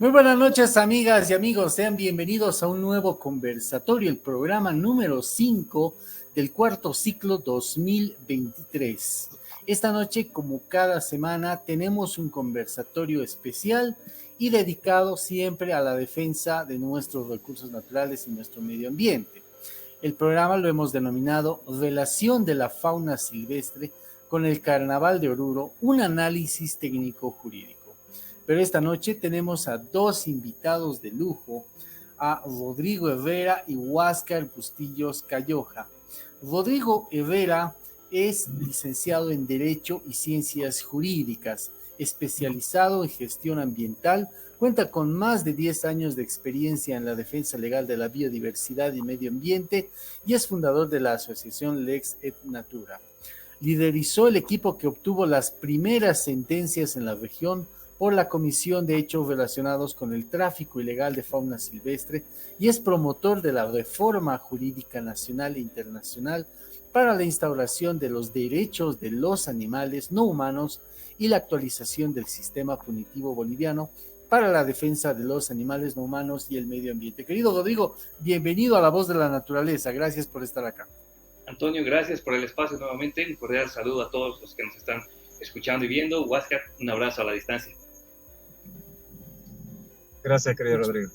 Muy buenas noches, amigas y amigos. Sean bienvenidos a un nuevo conversatorio, el programa número 5 del cuarto ciclo 2023. Esta noche, como cada semana, tenemos un conversatorio especial y dedicado siempre a la defensa de nuestros recursos naturales y nuestro medio ambiente. El programa lo hemos denominado Relación de la fauna silvestre con el Carnaval de Oruro, un análisis técnico-jurídico. Pero esta noche tenemos a dos invitados de lujo, a Rodrigo Herrera y Huáscar Bustillos Calloja. Rodrigo Herrera es licenciado en Derecho y Ciencias Jurídicas, especializado en gestión ambiental, cuenta con más de 10 años de experiencia en la defensa legal de la biodiversidad y medio ambiente y es fundador de la asociación Lex et Natura. Liderizó el equipo que obtuvo las primeras sentencias en la región por la Comisión de Hechos Relacionados con el Tráfico Ilegal de Fauna Silvestre y es promotor de la reforma jurídica nacional e internacional para la instauración de los derechos de los animales no humanos y la actualización del sistema punitivo boliviano para la defensa de los animales no humanos y el medio ambiente. Querido Rodrigo, bienvenido a La Voz de la Naturaleza. Gracias por estar acá. Antonio, gracias por el espacio nuevamente. Un cordial saludo a todos los que nos están escuchando y viendo. Huáscar, un abrazo a la distancia. Gracias, querido Rodrigo.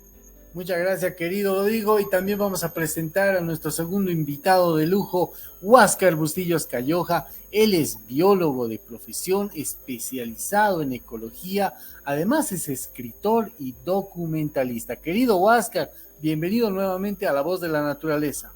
Muchas gracias, querido Rodrigo. Y también vamos a presentar a nuestro segundo invitado de lujo, Huáscar Bustillos Calloja. Él es biólogo de profesión, especializado en ecología. Además es escritor y documentalista. Querido Huáscar, bienvenido nuevamente a La Voz de la Naturaleza.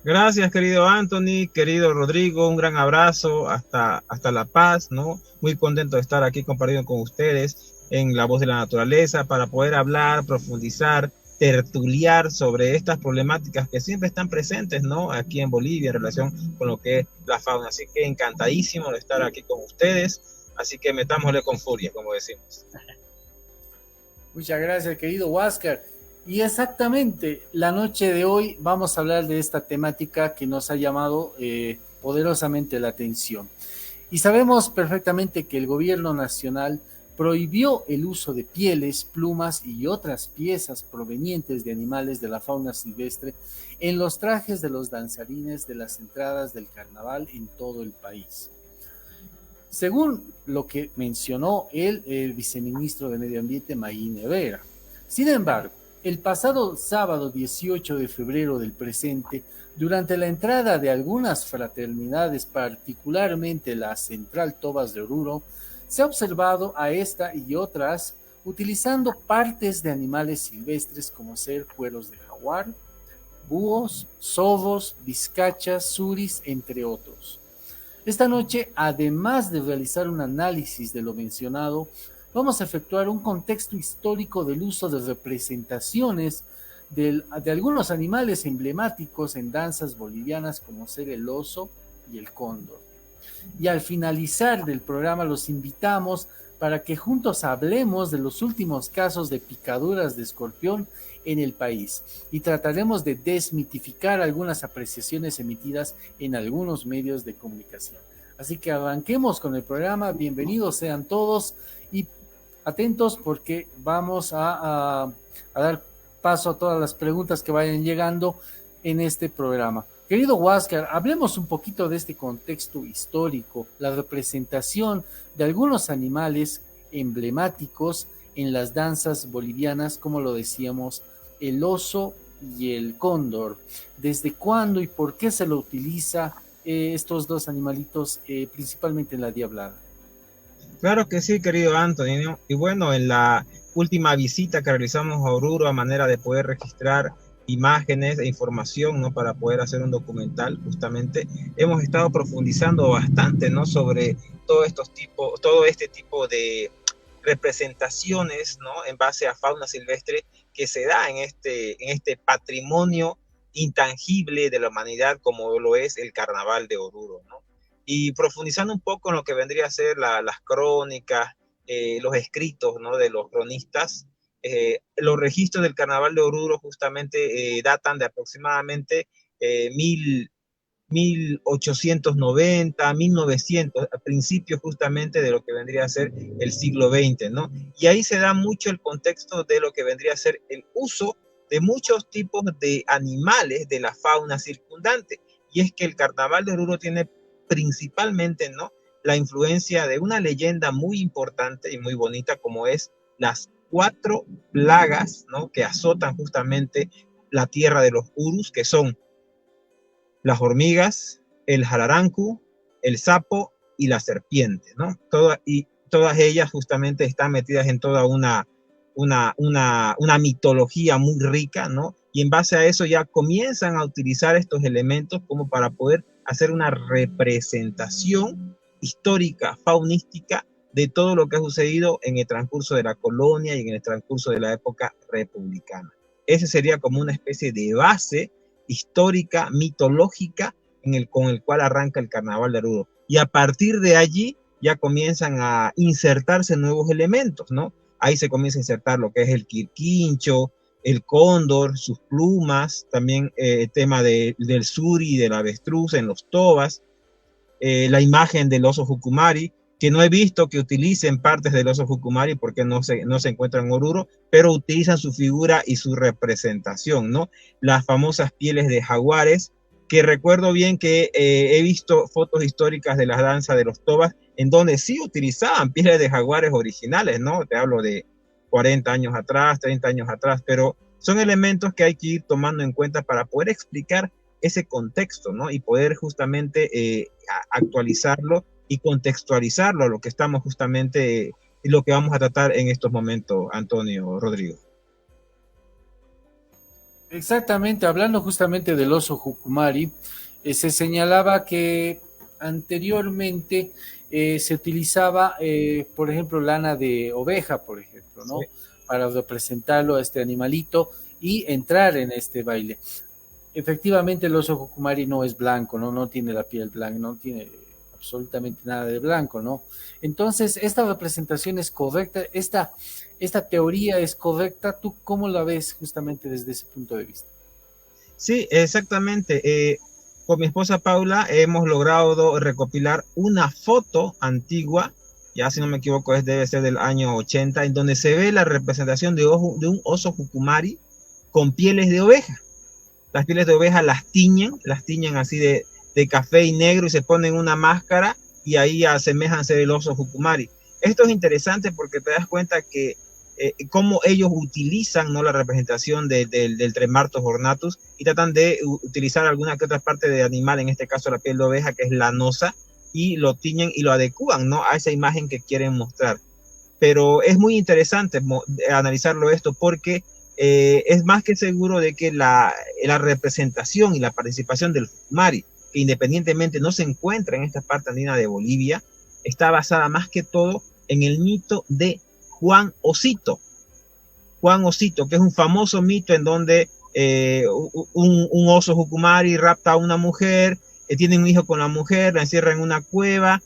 Gracias, querido Anthony, querido Rodrigo, un gran abrazo hasta La Paz, ¿no? Muy contento de estar aquí compartiendo con ustedes en La Voz de la Naturaleza para poder hablar, profundizar, tertuliar sobre estas problemáticas que siempre están presentes, ¿no? Aquí en Bolivia en relación con lo que es la fauna. Así que encantadísimo de estar aquí con ustedes. Así que metámosle con furia, como decimos. Muchas gracias, querido Huáscar. Y exactamente, la noche de hoy vamos a hablar de esta temática que nos ha llamado poderosamente la atención. Y sabemos perfectamente que el gobierno nacional prohibió el uso de pieles, plumas y otras piezas provenientes de animales de la fauna silvestre en los trajes de los danzarines de las entradas del carnaval en todo el país. Según lo que mencionó el viceministro de Medio Ambiente, Mayín Herrera. Sin embargo, el pasado sábado 18 de febrero del presente, durante la entrada de algunas fraternidades, particularmente la Central Tobas de Oruro, se ha observado a esta y otras utilizando partes de animales silvestres como ser cueros de jaguar, búhos, zorros, vizcachas, suris, entre otros. Esta noche, además de realizar un análisis de lo mencionado, vamos a efectuar un contexto histórico del uso de representaciones de algunos animales emblemáticos en danzas bolivianas como ser el oso y el cóndor. Y al finalizar del programa los invitamos para que juntos hablemos de los últimos casos de picaduras de escorpión en el país y trataremos de desmitificar algunas apreciaciones emitidas en algunos medios de comunicación. Así que arranquemos con el programa. Bienvenidos sean todos y atentos porque vamos a dar paso a todas las preguntas que vayan llegando en este programa. Querido Huáscar, hablemos un poquito de este contexto histórico, la representación de algunos animales emblemáticos en las danzas bolivianas, como lo decíamos, el oso y el cóndor. ¿Desde cuándo y por qué se lo utiliza estos dos animalitos, principalmente en la diablada? Claro que sí, querido Antonio. Y bueno, en la última visita que realizamos a Oruro, a manera de poder registrar imágenes e información, ¿no? Para poder hacer un documental, justamente, hemos estado profundizando bastante, ¿no? Sobre todo este tipo de representaciones, ¿no? En base a fauna silvestre que se da en este patrimonio intangible de la humanidad como lo es el Carnaval de Oruro, ¿no? Y profundizando un poco en lo que vendría a ser las crónicas, los escritos, ¿no? De los cronistas, los registros del Carnaval de Oruro justamente datan de aproximadamente 1000 1890, 1900, a principios justamente de lo que vendría a ser el siglo XX, ¿no? Y ahí se da mucho el contexto de lo que vendría a ser el uso de muchos tipos de animales de la fauna circundante. Y es que el Carnaval de Oruro tiene principalmente, ¿no?, la influencia de una leyenda muy importante y muy bonita, como es las 4 plagas, ¿no?, que azotan justamente la tierra de los Urus, que son las hormigas, el jararancu, el sapo y la serpiente, ¿no? Todas ellas justamente están metidas en toda una mitología muy rica, ¿no? Y en base a eso ya comienzan a utilizar estos elementos como para poder hacer una representación histórica, faunística, de todo lo que ha sucedido en el transcurso de la colonia y en el transcurso de la época republicana. Ese sería como una especie de base histórica, mitológica, con el cual arranca el Carnaval de Oruro. Y a partir de allí ya comienzan a insertarse nuevos elementos, ¿no? Ahí se comienza a insertar lo que es el quirquincho, el cóndor, sus plumas, también el tema del suri y del avestruz en los tobas, la imagen del oso jucumari, que no he visto que utilicen partes del oso jucumari porque no se encuentra en Oruro, pero utilizan su figura y su representación, ¿no? Las famosas pieles de jaguares, que recuerdo bien que he visto fotos históricas de la danza de los tobas, en donde sí utilizaban pieles de jaguares originales, ¿no? Te hablo de 40 años atrás, 30 años atrás, pero son elementos que hay que ir tomando en cuenta para poder explicar ese contexto, ¿no? Y poder justamente actualizarlo y contextualizarlo a lo que estamos justamente, y lo que vamos a tratar en estos momentos, Antonio, Rodrigo. Exactamente, hablando justamente del oso jucumari, se señalaba que anteriormente se utilizaba, por ejemplo, lana de oveja, por ejemplo, ¿no? Sí. Para representarlo a este animalito y entrar en este baile. Efectivamente, el oso jucumari no es blanco, no tiene la piel blanca, no tiene absolutamente nada de blanco, ¿no? Entonces, esta representación es correcta, esta teoría es correcta. ¿Tú cómo la ves justamente desde ese punto de vista? Sí, exactamente. Con mi esposa Paula hemos logrado recopilar una foto antigua, ya si no me equivoco debe ser del año 80, en donde se ve la representación de un oso jucumari con pieles de oveja. Las pieles de oveja las tiñen así de café y negro y se ponen una máscara y ahí asemejan ser el oso jucumari. Esto es interesante porque te das cuenta que cómo ellos utilizan, ¿no?, la representación del Tremartos ornatus y tratan de utilizar alguna que otra parte de animal, en este caso la piel de oveja, que es lanosa, y lo tiñen y lo adecúan, ¿no?, a esa imagen que quieren mostrar. Pero es muy interesante analizarlo esto porque es más que seguro de que la representación y la participación del jucumari, que independientemente no se encuentra en esta parte andina de Bolivia, está basada más que todo en el mito de Juan Osito. Juan Osito, que es un famoso mito en donde un oso jucumari rapta a una mujer, tiene un hijo con la mujer, la encierra en una cueva,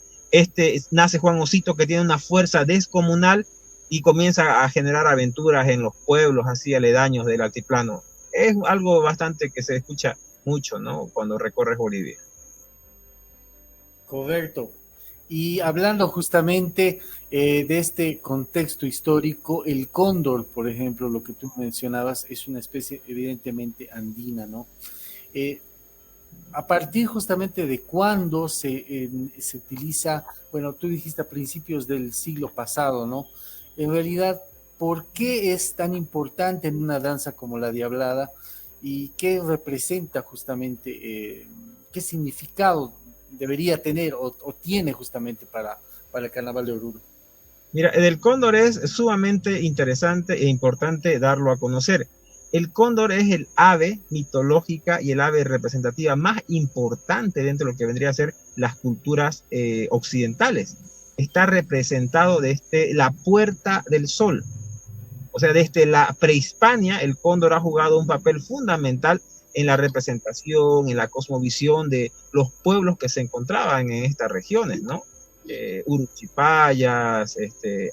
nace Juan Osito, que tiene una fuerza descomunal y comienza a generar aventuras en los pueblos así aledaños del altiplano. Es algo bastante que se escucha mucho, ¿no?, cuando recorres Bolivia. Correcto. Y hablando justamente de este contexto histórico, el cóndor, por ejemplo, lo que tú mencionabas, es una especie evidentemente andina, ¿no? A partir justamente de cuándo se utiliza, bueno, tú dijiste a principios del siglo pasado, ¿no? En realidad, ¿por qué es tan importante en una danza como la diablada? ¿Y qué representa justamente, qué significado debería tener o tiene justamente para el Carnaval de Oruro? Mira, el cóndor es sumamente interesante e importante darlo a conocer. El cóndor es el ave mitológica y el ave representativa más importante dentro de lo que vendría a ser las culturas occidentales. Está representado desde la Puerta del Sol. O sea, desde la prehispania, el cóndor ha jugado un papel fundamental en la representación, en la cosmovisión de los pueblos que se encontraban en estas regiones, ¿no? Uruchipayas,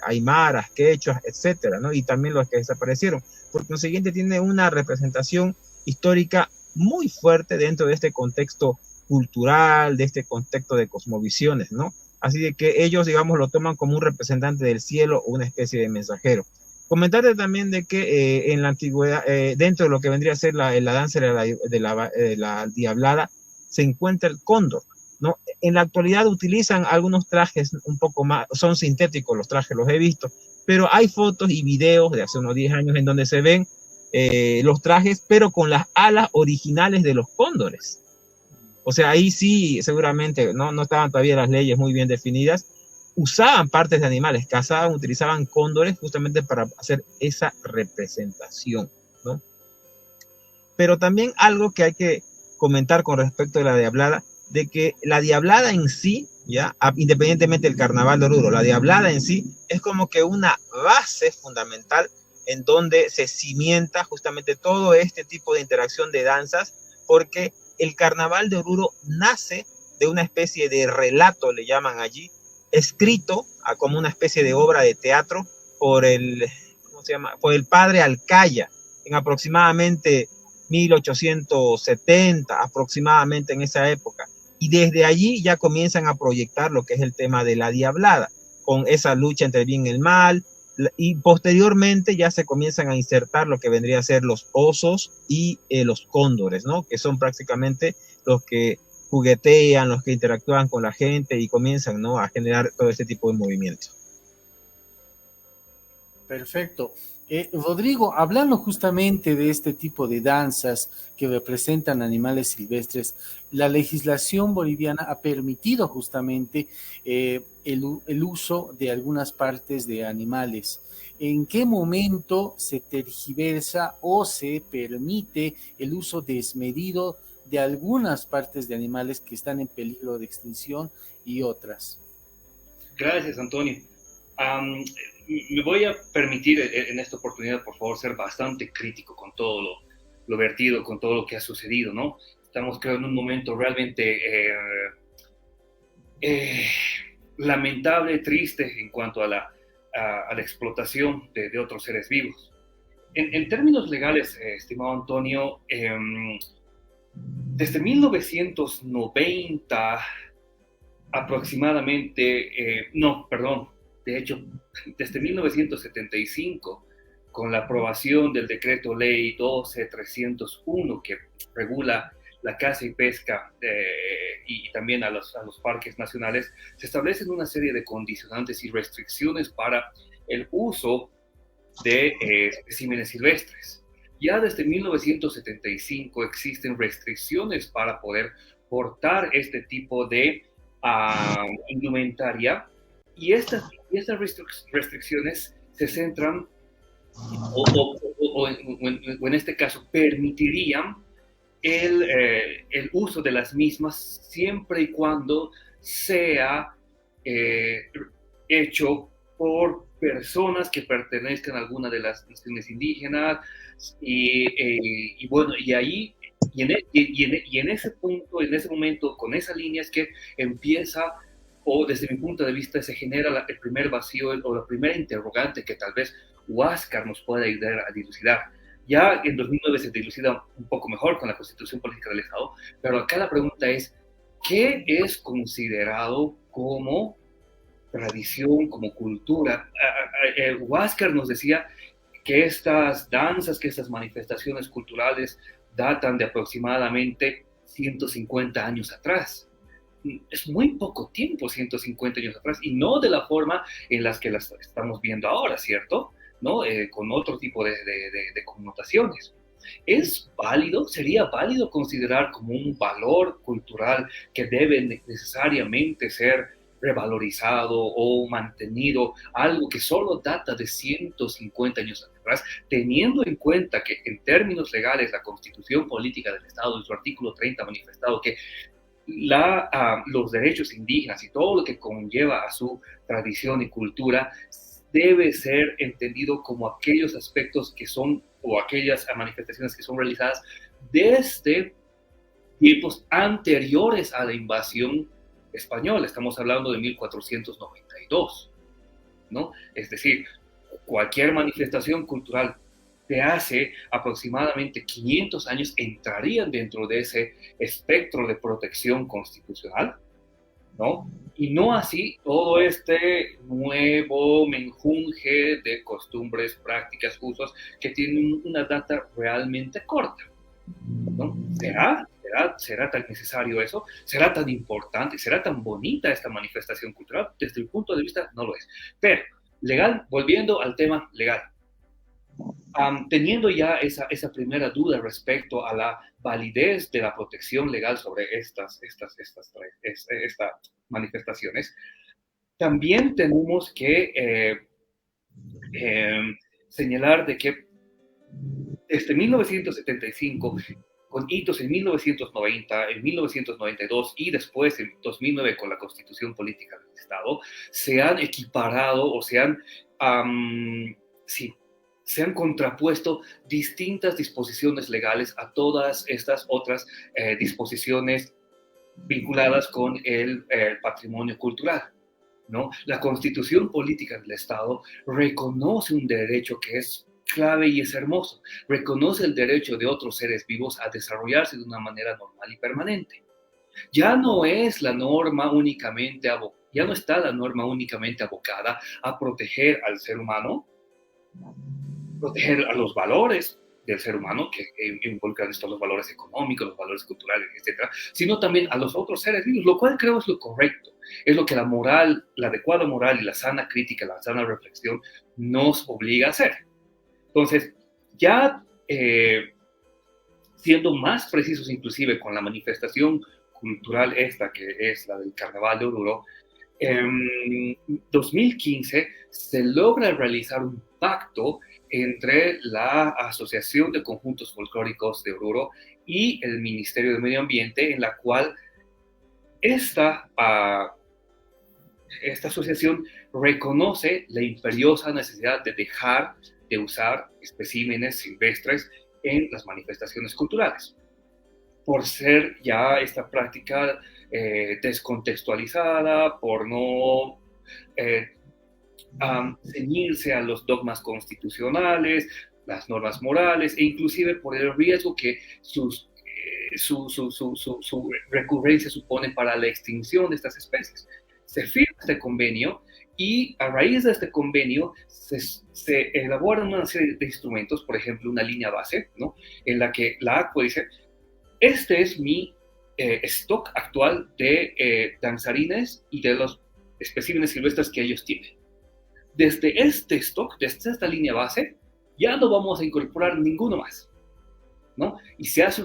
aymaras, quechuas, etcétera, ¿no? Y también los que desaparecieron. Por consiguiente, tiene una representación histórica muy fuerte dentro de este contexto cultural, de este contexto de cosmovisiones, ¿no? Así de que ellos, digamos, lo toman como un representante del cielo o una especie de mensajero. Comentarte también de que en la antigüedad, dentro de lo que vendría a ser la danza de la diablada, se encuentra el cóndor, ¿no? En la actualidad utilizan algunos trajes un poco más, son sintéticos los trajes, los he visto, pero hay fotos y videos de hace unos 10 años en donde se ven los trajes, pero con las alas originales de los cóndores. O sea, ahí sí, seguramente, no estaban todavía las leyes muy bien definidas, usaban partes de animales, cazaban, utilizaban cóndores justamente para hacer esa representación, ¿no? Pero también algo que hay que comentar con respecto a la diablada, de que la diablada en sí, ya, independientemente del carnaval de Oruro, la diablada en sí es como que una base fundamental en donde se cimienta justamente todo este tipo de interacción de danzas, porque el carnaval de Oruro nace de una especie de relato, le llaman allí, escrito como una especie de obra de teatro por ¿cómo se llama? Por el padre Alcaya, en aproximadamente 1870, aproximadamente en esa época. Y desde allí ya comienzan a proyectar lo que es el tema de la diablada, con esa lucha entre el bien y el mal, y posteriormente ya se comienzan a insertar lo que vendría a ser los osos y los cóndores, ¿no? Que son prácticamente los que juguetean, los que interactúan con la gente y comienzan, ¿no?, a generar todo este tipo de movimiento. Perfecto. Rodrigo, hablando justamente de este tipo de danzas que representan animales silvestres, la legislación boliviana ha permitido justamente el uso de algunas partes de animales. ¿En qué momento se tergiversa o se permite el uso desmedido de algunas partes de animales que están en peligro de extinción y otras? Gracias, Antonio. Me voy a permitir en esta oportunidad, por favor, ser bastante crítico con todo lo vertido, con todo lo que ha sucedido, ¿no? Estamos, creo, en un momento realmente lamentable, triste en cuanto a la explotación de otros seres vivos. En términos legales, estimado Antonio, desde 1990 aproximadamente, de hecho, desde 1975, con la aprobación del decreto ley 12301 que regula la caza y pesca y también a los parques nacionales, se establecen una serie de condicionantes y restricciones para el uso de especímenes silvestres. Ya desde 1975 existen restricciones para poder portar este tipo de indumentaria, y estas restricciones se centran o en este caso permitirían el uso de las mismas siempre y cuando sea hecho por personas que pertenezcan a alguna de las naciones indígenas y bueno, y ahí y en ese punto, en ese momento, con esa línea es que empieza, o desde mi punto de vista, se genera el primer vacío o la primera interrogante que tal vez Huáscar nos pueda ayudar a dilucidar. Ya en 2009 se dilucida un poco mejor con la Constitución Política del Estado, pero acá la pregunta es, ¿qué es considerado como tradición, como cultura? Huáscar nos decía que estas danzas, que estas manifestaciones culturales datan de aproximadamente 150 años atrás. Es muy poco tiempo, 150 años atrás, y no de la forma en las que las estamos viendo ahora, ¿cierto? ¿No? Con otro tipo de connotaciones. ¿Es válido, sería válido considerar como un valor cultural que debe necesariamente ser revalorizado o mantenido, algo que solo data de 150 años atrás, teniendo en cuenta que en términos legales la Constitución Política del Estado, en su artículo 30, ha manifestado que los derechos indígenas y todo lo que conlleva a su tradición y cultura debe ser entendido como aquellos aspectos que son, o aquellas manifestaciones que son realizadas desde tiempos anteriores a la invasión española? Estamos hablando de 1492, ¿no? Es decir, cualquier manifestación cultural de hace aproximadamente 500 años entrarían dentro de ese espectro de protección constitucional, ¿no? Y no así todo este nuevo menjunje de costumbres, prácticas, usos que tienen una data realmente corta, ¿no? ¿Será tan necesario eso? ¿Será tan importante? ¿Será tan bonita esta manifestación cultural? Desde mi punto de vista, no lo es. Pero, legal, volviendo al tema legal. Teniendo ya esa primera duda respecto a la validez de la protección legal sobre estas manifestaciones, también tenemos que señalar de que desde 1975, con hitos en 1990, en 1992 y después en 2009 con la Constitución Política del Estado, se han equiparado o se han contrapuesto distintas disposiciones legales a todas estas otras disposiciones vinculadas con el patrimonio cultural, ¿no? La Constitución Política del Estado reconoce un derecho que es clave y es hermoso. Reconoce el derecho de otros seres vivos a desarrollarse de una manera normal y permanente. Ya no es la norma únicamente ya no está la norma únicamente abocada a proteger al ser humano, proteger a los valores del ser humano, que involucran estos los valores económicos, los valores culturales, etcétera, sino también a los otros seres vivos, lo cual creo es lo correcto, es lo que la moral, la adecuada moral y la sana crítica, la sana reflexión nos obliga a hacer. Entonces, ya siendo más precisos inclusive con la manifestación cultural esta, que es la del Carnaval de Oruro, en 2015 se logra realizar un pacto entre la Asociación de Conjuntos Folclóricos de Oruro y el Ministerio de Medio Ambiente, en la cual esta asociación reconoce la imperiosa necesidad de dejar de usar especímenes silvestres en las manifestaciones culturales, por ser ya esta práctica descontextualizada, por no ceñirse a los dogmas constitucionales, las normas morales, e inclusive por el riesgo que su recurrencia supone para la extinción de estas especies. Se firma este convenio y a raíz de este convenio se elaboran una serie de instrumentos, por ejemplo, una línea base, ¿no? En la que la ACPO dice, este es mi stock actual de danzarines y de los especímenes silvestres que ellos tienen. Desde este stock, desde esta línea base, ya no vamos a incorporar ninguno más, ¿no? Y se hace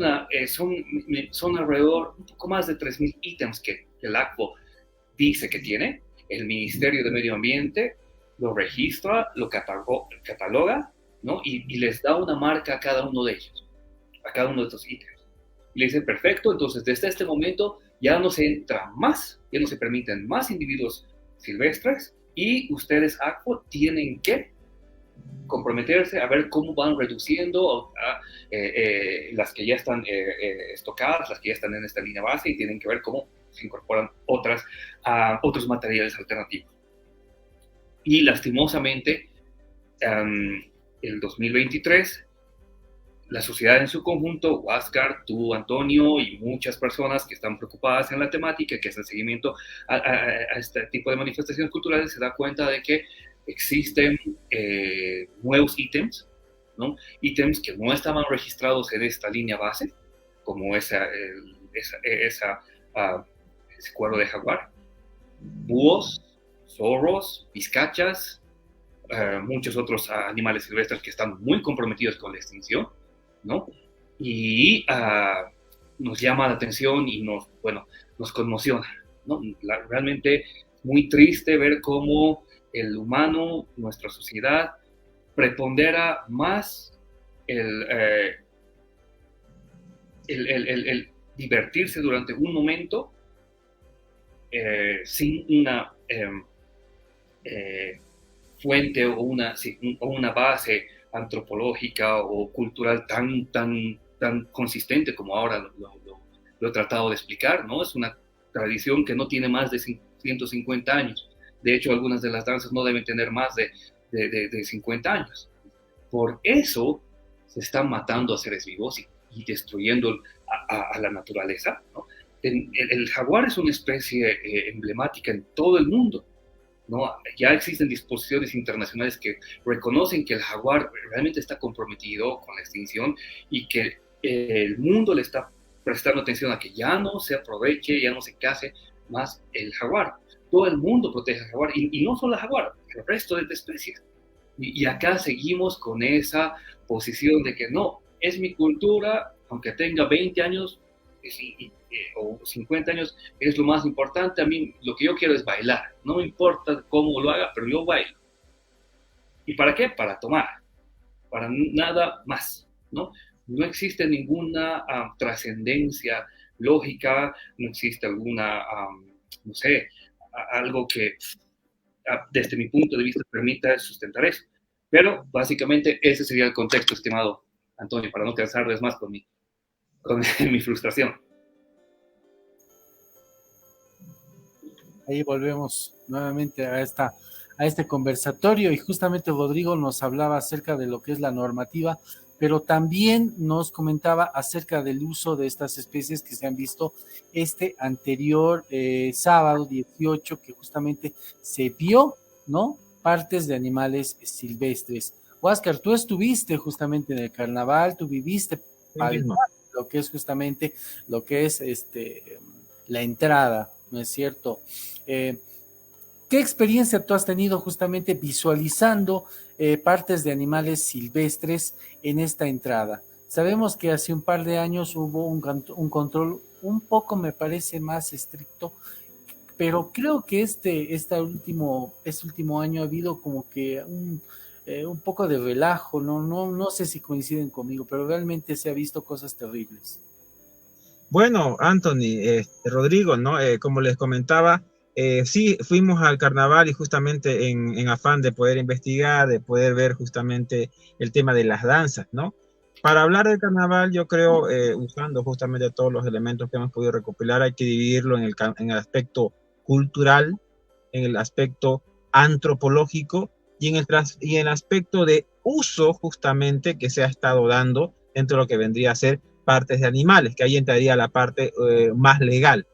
son alrededor un poco más de 3,000 ítems que el ACPO dice que tiene. El Ministerio de Medio Ambiente lo registra, lo cataloga, ¿no? Y les da una marca a cada uno de ellos, a cada uno de estos ítems. Y le dice, perfecto, entonces desde este momento ya no se entra más, ya no se permiten más individuos silvestres y ustedes, ACPO, tienen que comprometerse a ver cómo van reduciendo las que ya están estocadas, las que ya están en esta línea base, y tienen que ver cómo se incorporan otros materiales alternativos. Y lastimosamente, el 2023, la sociedad en su conjunto, Huáscar, tú, Antonio, y muchas personas que están preocupadas en la temática, que hacen seguimiento a este tipo de manifestaciones culturales, se da cuenta de que existen nuevos ítems, ¿no? Ítems que no estaban registrados en esta línea base, como ese cuero de jaguar, búhos, zorros, vizcachas, muchos otros animales silvestres que están muy comprometidos con la extinción, ¿no? Y nos llama la atención y nos conmociona, ¿no? Realmente muy triste ver cómo el humano, nuestra sociedad, prepondera más el divertirse durante un momento sin una fuente o una base antropológica o cultural tan consistente como ahora lo he tratado de explicar, ¿no? Es una tradición que no tiene más de 150 años. De hecho, algunas de las danzas no deben tener más de 50 años. Por eso se están matando a seres vivos y destruyendo a la naturaleza, ¿no? El jaguar es una especie emblemática en todo el mundo, ¿no? Ya existen disposiciones internacionales que reconocen que el jaguar realmente está comprometido con la extinción y que el mundo le está prestando atención a que ya no se aproveche, ya no se case más el jaguar. Todo el mundo protege al jaguar, y no solo el jaguar, el resto de especies. Y acá seguimos con esa posición de que no, es mi cultura, aunque tenga 20 años o 50 años, es lo más importante. A mí lo que yo quiero es bailar, no me importa cómo lo haga, pero yo bailo. ¿Y para qué? Para tomar, para nada más, ¿no? No existe ninguna trascendencia lógica, no existe alguna, no sé, algo que desde mi punto de vista permita sustentar eso. Pero básicamente ese sería el contexto, estimado Antonio, para no cansarles más con mi frustración. Ahí volvemos nuevamente a este conversatorio, y justamente Rodrigo nos hablaba acerca de lo que es la normativa, pero también nos comentaba acerca del uso de estas especies que se han visto este anterior sábado 18, que justamente se vio, ¿no?, partes de animales silvestres. Huáscar, tú estuviste justamente en el carnaval, tú viviste lo que es justamente lo que es la entrada, ¿no es cierto? ¿Qué experiencia tú has tenido justamente visualizando partes de animales silvestres en esta entrada? Sabemos que hace un par de años hubo un control un poco, me parece, más estricto, pero creo que este último año ha habido como que un poco de relajo, no sé si coinciden conmigo, pero realmente se ha visto cosas terribles. Bueno, Anthony, Rodrigo, ¿no? Como les comentaba, sí, fuimos al carnaval y justamente en afán de poder investigar, de poder ver justamente el tema de las danzas, ¿no? Para hablar del carnaval, yo creo, usando justamente todos los elementos que hemos podido recopilar, hay que dividirlo en el aspecto cultural, en el aspecto antropológico y en el aspecto de uso justamente que se ha estado dando dentro de lo que vendría a ser partes de animales, que ahí entraría la parte más legal.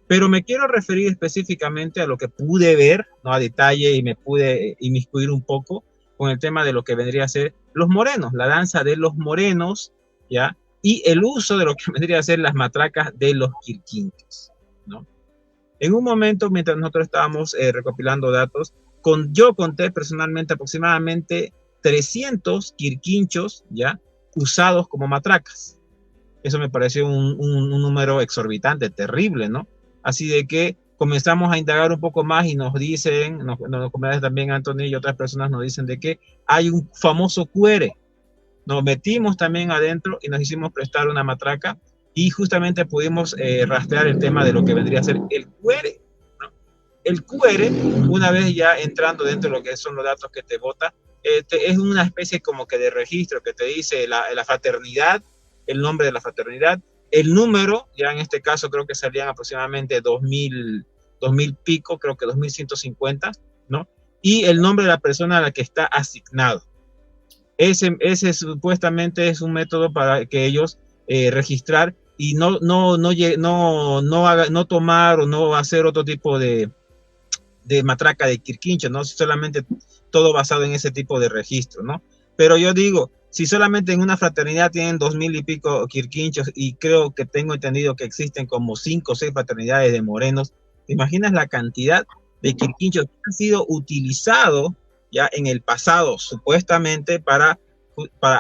Pero me quiero referir específicamente a lo que pude ver, ¿no?, a detalle, y me pude inmiscuir un poco con el tema de lo que vendría a ser los morenos, la danza de los morenos, ¿ya? Y el uso de lo que vendría a ser las matracas de los quirquinchos, ¿no? En un momento, mientras nosotros estábamos recopilando datos, yo conté personalmente aproximadamente 300 quirquinchos, ¿ya?, usados como matracas. Eso me pareció un número exorbitante, terrible, ¿no? Así de que comenzamos a indagar un poco más y nos dicen, nos también Anthony y otras personas nos dicen de que hay un famoso cuere. Nos metimos también adentro y nos hicimos prestar una matraca y justamente pudimos rastrear el tema de lo que vendría a ser el cuere, ¿no? El cuere, una vez ya entrando dentro de lo que son los datos que te bota, es una especie como que de registro que te dice la fraternidad, el nombre de la fraternidad, el número, ya en este caso creo que salían aproximadamente 2000 pico, creo que 2150, ¿no? Y el nombre de la persona a la que está asignado. Ese supuestamente es un método para que ellos registrar y no tomar o no hacer otro tipo de matraca de quirquincho, ¿no? Solamente todo basado en ese tipo de registro, ¿no? Pero yo digo, si solamente en una fraternidad tienen 2000 y pico quirquinchos, y creo que tengo entendido que existen como 5 o 6 fraternidades de morenos, ¿te imaginas la cantidad de quirquinchos que han sido utilizados ya en el pasado supuestamente para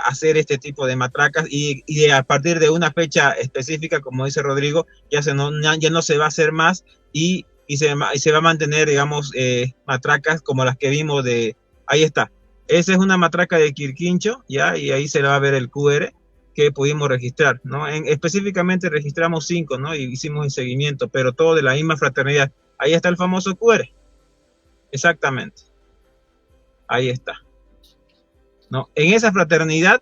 hacer este tipo de matracas, y a partir de una fecha específica, como dice Rodrigo, ya no se va a hacer más y se va a mantener, digamos, matracas como las que vimos ahí está. Esa es una matraca de quirquincho, ¿ya? Y ahí se le va a ver el QR que pudimos registrar, ¿no? Específicamente registramos 5, ¿no? Y hicimos el seguimiento, pero todo de la misma fraternidad. Ahí está el famoso QR. Exactamente. Ahí está, ¿no? En esa fraternidad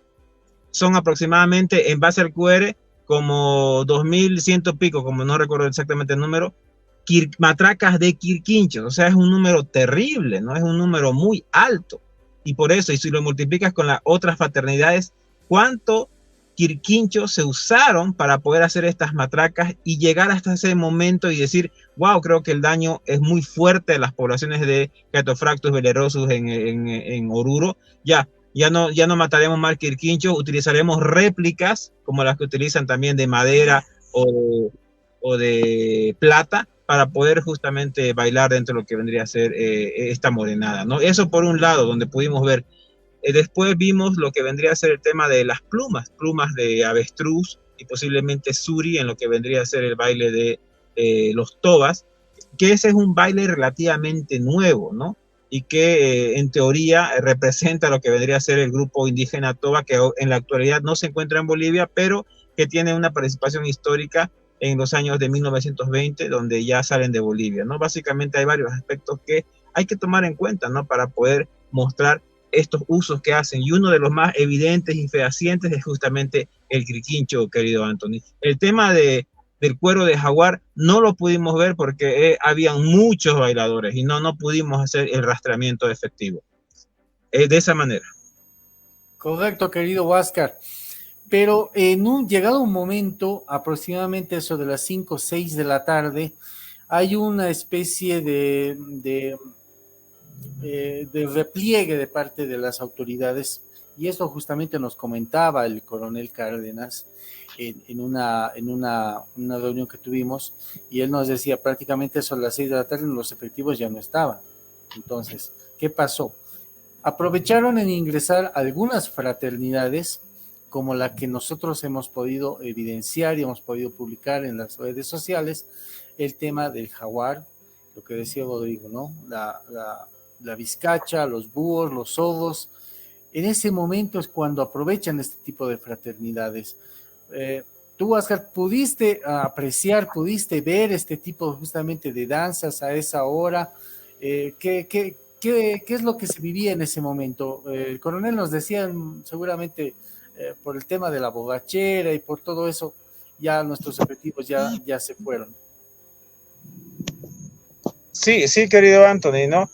son aproximadamente, en base al QR, como 2100 pico, como no recuerdo exactamente el número, matracas de quirquinchos. O sea, es un número terrible, ¿no? Es un número muy alto. Y por eso, y si lo multiplicas con las otras fraternidades, cuánto quirquinchos se usaron para poder hacer estas matracas y llegar hasta ese momento y decir, wow, creo que el daño es muy fuerte a las poblaciones de Catophractus velerosus en Oruro. Ya no mataremos más quirquinchos, utilizaremos réplicas como las que utilizan también de madera o de plata para poder justamente bailar dentro de lo que vendría a ser esta morenada, ¿no? Eso por un lado, donde pudimos ver. Después vimos lo que vendría a ser el tema de las plumas de avestruz y posiblemente suri en lo que vendría a ser el baile de los tobas, que ese es un baile relativamente nuevo, ¿no? Y que en teoría representa lo que vendría a ser el grupo indígena toba, que en la actualidad no se encuentra en Bolivia, pero que tiene una participación histórica en los años de 1920, donde ya salen de Bolivia, ¿no? Básicamente hay varios aspectos que hay que tomar en cuenta, ¿no? Para poder mostrar estos usos que hacen, y uno de los más evidentes y fehacientes es justamente el quirquincho, querido Anthony. El tema del cuero de jaguar no lo pudimos ver porque habían muchos bailadores y no pudimos hacer el rastreamiento efectivo. De esa manera. Correcto, querido Huáscar. Pero llegado un momento, aproximadamente eso de las 5 o 6 de la tarde, hay una especie de repliegue de parte de las autoridades, y esto justamente nos comentaba el coronel Cárdenas en una reunión que tuvimos, y él nos decía prácticamente eso a las 6 de la tarde los efectivos ya no estaban. Entonces, ¿qué pasó? Aprovecharon en ingresar algunas fraternidades, como la que nosotros hemos podido evidenciar y hemos podido publicar en las redes sociales, el tema del jaguar, lo que decía Rodrigo, ¿no? La vizcacha, los búhos, los sodos. En ese momento es cuando aprovechan este tipo de fraternidades. Tú, Oscar, pudiste apreciar, pudiste ver este tipo justamente de danzas a esa hora. ¿Qué es lo que se vivía en ese momento? El coronel nos decía, seguramente por el tema de la borrachera y por todo eso, ya nuestros objetivos ya se fueron. Sí, querido Anthony, ¿no?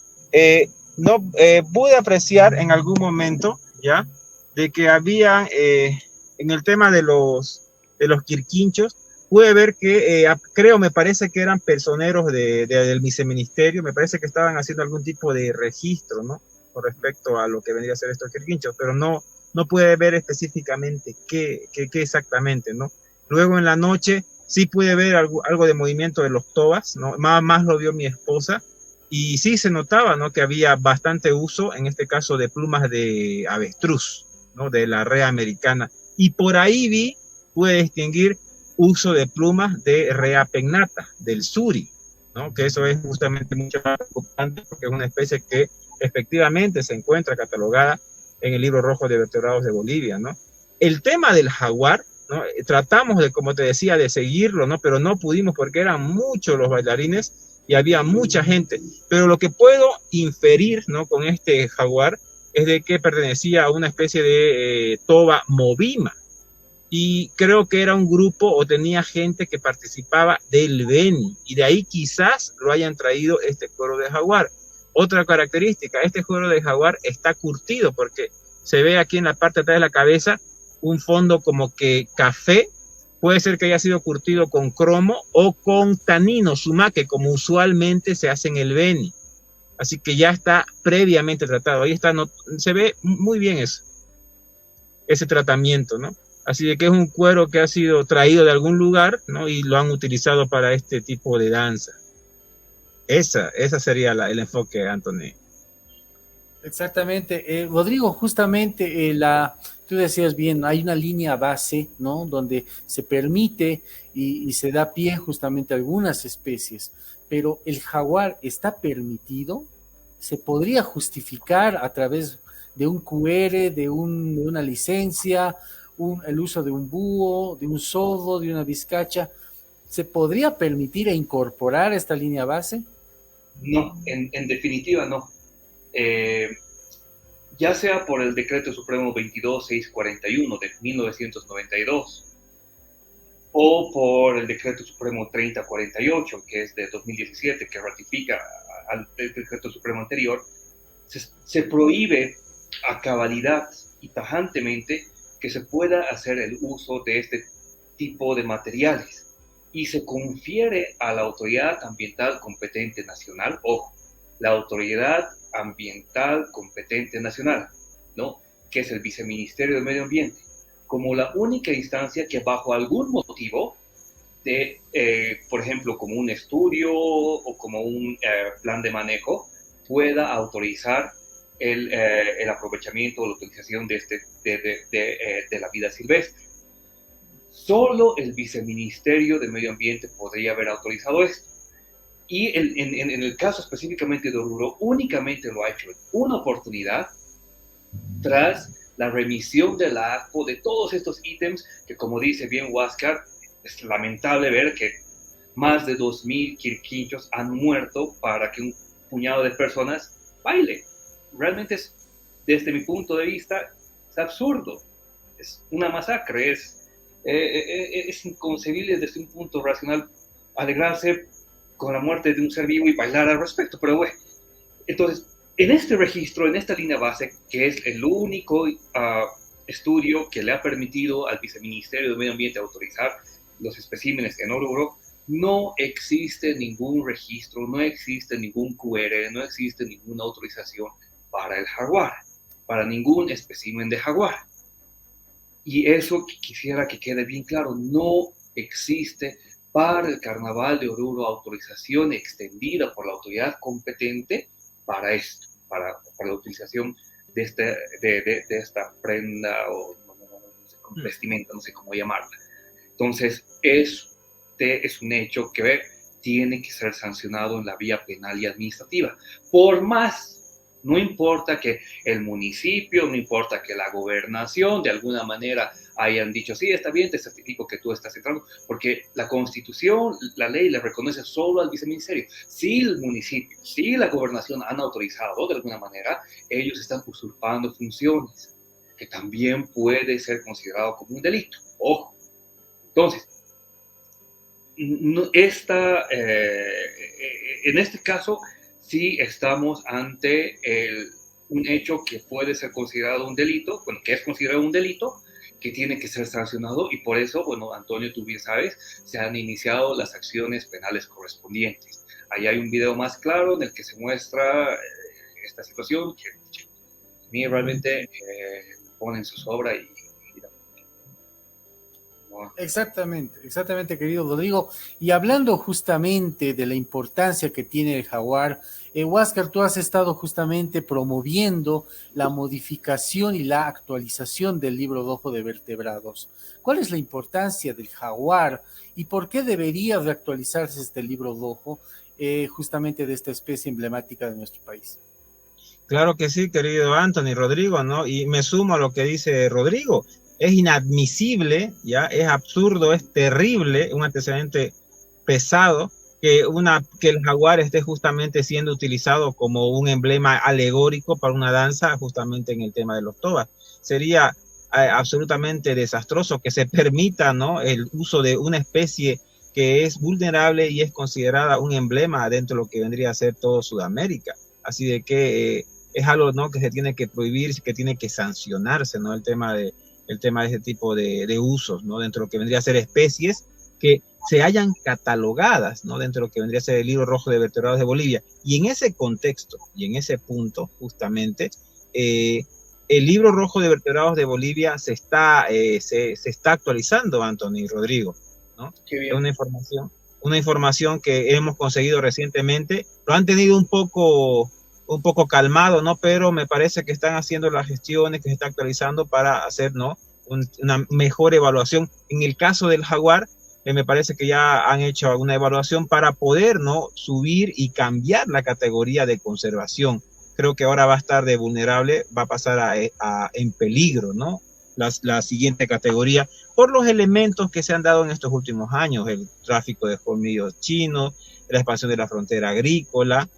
Pude apreciar en algún momento, ¿ya? De que había, en el tema de los quirquinchos, pude ver que, me parece que eran personeros del viceministerio, me parece que estaban haciendo algún tipo de registro, ¿no? Con respecto a lo que vendría a ser estos quirquinchos, pero no pude ver específicamente qué exactamente, ¿no? Luego en la noche sí pude ver algo de movimiento de los tobas, ¿no? Más lo vio mi esposa, y sí se notaba, ¿no? Que había bastante uso, en este caso, de plumas de avestruz, ¿no? De la rea americana. Y por ahí pude distinguir uso de plumas de rea pennata, del suri, ¿no? Que eso es justamente mucho más preocupante porque es una especie que efectivamente se encuentra catalogada en el libro rojo de vertebrados de Bolivia, ¿no? El tema del jaguar, ¿no? Tratamos de, como te decía, de seguirlo, ¿no? Pero no pudimos porque eran muchos los bailarines y había mucha gente. Pero lo que puedo inferir, ¿no? Con este jaguar es de que pertenecía a una especie de toba movima. Y creo que era un grupo o tenía gente que participaba del Beni. Y de ahí quizás lo hayan traído este cuero de jaguar. Otra característica, este cuero de jaguar está curtido porque se ve aquí en la parte de atrás de la cabeza un fondo como que café. Puede ser que haya sido curtido con cromo o con tanino, sumaque, como usualmente se hace en el Beni. Así que ya está previamente tratado. Ahí está, no, se ve muy bien ese tratamiento, ¿no? Así de que es un cuero que ha sido traído de algún lugar, ¿no? Y lo han utilizado para este tipo de danza. Esa sería el enfoque, Anthony. Exactamente. Rodrigo, justamente tú decías bien, hay una línea base, ¿no? Donde se permite y se da pie justamente a algunas especies, pero el jaguar está permitido, se podría justificar a través de un QR, de una licencia, el uso de un búho, de un sodo, de una vizcacha. ¿Se podría permitir e incorporar esta línea base? No, en definitiva no. Ya sea por el Decreto Supremo 22641 de 1992 o por el Decreto Supremo 3048, que es de 2017, que ratifica al Decreto Supremo anterior, se prohíbe a cabalidad y tajantemente que se pueda hacer el uso de este tipo de materiales y se confiere a la autoridad ambiental competente nacional, ojo, la autoridad ambiental competente nacional, ¿no? Que es el Viceministerio de Medio Ambiente, como la única instancia que bajo algún motivo de, por ejemplo, como un estudio o como un plan de manejo, pueda autorizar el aprovechamiento o la utilización de la vida silvestre. Solo el Viceministerio de Medio Ambiente podría haber autorizado esto. Y en el caso específicamente de Oruro, únicamente lo ha hecho en una oportunidad tras la remisión de la ACPO de todos estos ítems que, como dice bien Huáscar, es lamentable ver que más de 2.000 quirquinchos han muerto para que un puñado de personas baile. Realmente es, desde mi punto de vista, es absurdo. Es una masacre, es inconcebible desde un punto racional alegrarse con la muerte de un ser vivo y bailar al respecto. Pero bueno, entonces, en este registro, en esta línea base, que es el único estudio que le ha permitido al Viceministerio de Medio Ambiente autorizar los especímenes en Oruro, no existe ningún registro, no existe ningún QR, no existe ninguna autorización para el jaguar, para ningún espécimen de jaguar. Y eso quisiera que quede bien claro, no existe para el Carnaval de Oruro autorización extendida por la autoridad competente para esto, para la utilización de esta prenda o no sé, vestimenta, no sé cómo llamarla. Entonces, es un hecho que tiene que ser sancionado en la vía penal y administrativa. Por más, no importa que el municipio, no importa que la gobernación de alguna manera hayan dicho, sí, está bien, te certifico que tú estás entrando, porque la Constitución, la ley le reconoce solo al viceministerio. Si el municipio, si la gobernación han autorizado de alguna manera, ellos están usurpando funciones, que también puede ser considerado como un delito. Ojo. Entonces, en este caso, sí estamos ante un hecho que puede ser considerado un delito, bueno, que es considerado un delito, que tiene que ser sancionado y por eso, bueno, Antonio, tú bien sabes, se han iniciado las acciones penales correspondientes. Ahí hay un video más claro en el que se muestra esta situación que a mí realmente me pone en su sobra y Exactamente, querido Rodrigo. Y hablando justamente de la importancia que tiene el jaguar, Huáscar, tú has estado justamente promoviendo la modificación y la actualización del libro rojo de vertebrados. ¿Cuál es la importancia del jaguar y por qué debería reactualizarse este libro rojo justamente de esta especie emblemática de nuestro país? Claro que sí, querido Anthony, Rodrigo, ¿no? Y me sumo a lo que dice Rodrigo. Es inadmisible, ya es absurdo, es terrible, un antecedente pesado que el jaguar esté justamente siendo utilizado como un emblema alegórico para una danza justamente en el tema de los tobas. Sería absolutamente desastroso que se permita, ¿no?, el uso de una especie que es vulnerable y es considerada un emblema dentro de lo que vendría a ser todo Sudamérica. Así de que es algo, ¿no?, que se tiene que prohibir, que tiene que sancionarse, ¿no?, el tema de ese tipo de usos, ¿no?, dentro de lo que vendría a ser especies que se hayan catalogadas, ¿no?, dentro de lo que vendría a ser el libro rojo de vertebrados de Bolivia. Y en ese contexto, y en ese punto, justamente, el libro rojo de vertebrados de Bolivia se está actualizando, Anthony, Rodrigo, ¿no? Qué bien. Una información que hemos conseguido recientemente. Lo han tenido un poco calmado, ¿no? Pero me parece que están haciendo las gestiones, que se está actualizando para hacer, ¿no?, una mejor evaluación. En el caso del jaguar, me parece que ya han hecho alguna evaluación para poder, ¿no?, subir y cambiar la categoría de conservación. Creo que ahora va a estar de vulnerable, va a pasar en peligro, ¿no?, la siguiente categoría, por los elementos que se han dado en estos últimos años, el tráfico de colmillos chinos, la expansión de la frontera agrícola,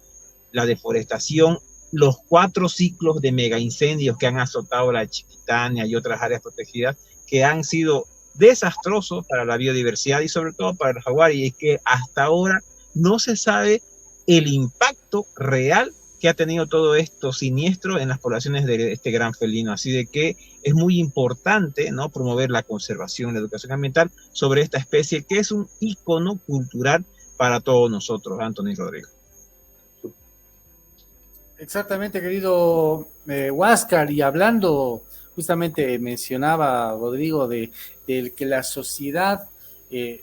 la deforestación, los 4 ciclos de mega incendios que han azotado la Chiquitania y otras áreas protegidas, que han sido desastrosos para la biodiversidad y sobre todo para el jaguar, y es que hasta ahora no se sabe el impacto real que ha tenido todo esto siniestro en las poblaciones de este gran felino. Así de que es muy importante, ¿no?, promover la conservación, la educación ambiental sobre esta especie que es un ícono cultural para todos nosotros, Anthony Rodrigo. Exactamente, querido Huáscar, y hablando, justamente mencionaba Rodrigo de que la sociedad,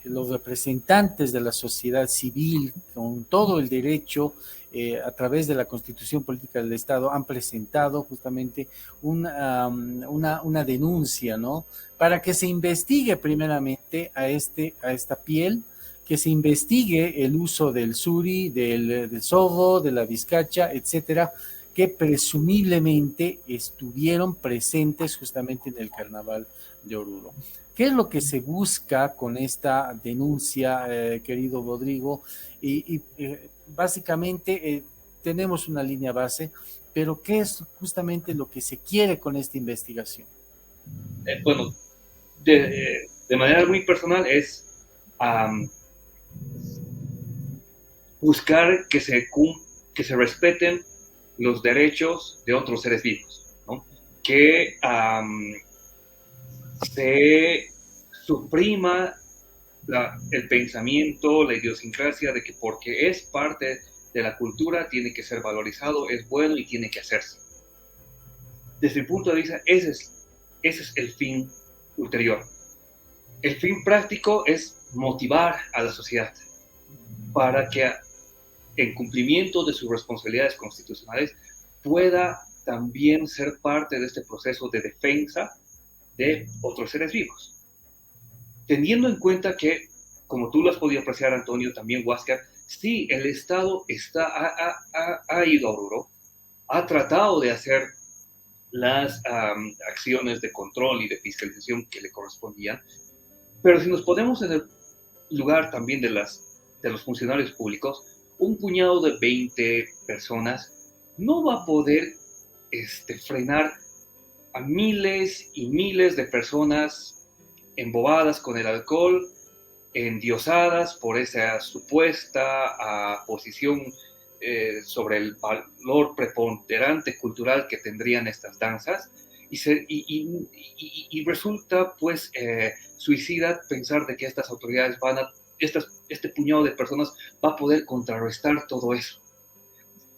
los representantes de la sociedad civil, con todo el derecho, a través de la Constitución Política del Estado, han presentado justamente una denuncia, ¿no? Para que se investigue primeramente a esta piel, que se investigue el uso del suri, del sogo, de la vizcacha, etcétera, que presumiblemente estuvieron presentes justamente en el carnaval de Oruro. ¿Qué es lo que se busca con esta denuncia, querido Rodrigo? Básicamente tenemos una línea base, pero ¿qué es justamente lo que se quiere con esta investigación? Bueno, de manera muy personal es buscar que se respeten los derechos de otros seres vivos, ¿no? Que se suprima el pensamiento, la idiosincrasia de que porque es parte de la cultura tiene que ser valorizado, es bueno y tiene que hacerse. Desde mi punto de vista, ese es el fin ulterior. El fin práctico es motivar a la sociedad para que en cumplimiento de sus responsabilidades constitucionales pueda también ser parte de este proceso de defensa de otros seres vivos. Teniendo en cuenta que, como tú lo has podido apreciar, Antonio, también Huáscar, sí, el Estado ha ido a Oruro, ha tratado de hacer las acciones de control y de fiscalización que le correspondían, pero si nos ponemos en el lugar también de los funcionarios públicos, un puñado de 20 personas no va a poder frenar a miles y miles de personas embobadas con el alcohol, endiosadas por esa supuesta posición sobre el valor preponderante cultural que tendrían estas danzas, y resulta pues suicida pensar de que estas autoridades este puñado de personas va a poder contrarrestar todo eso.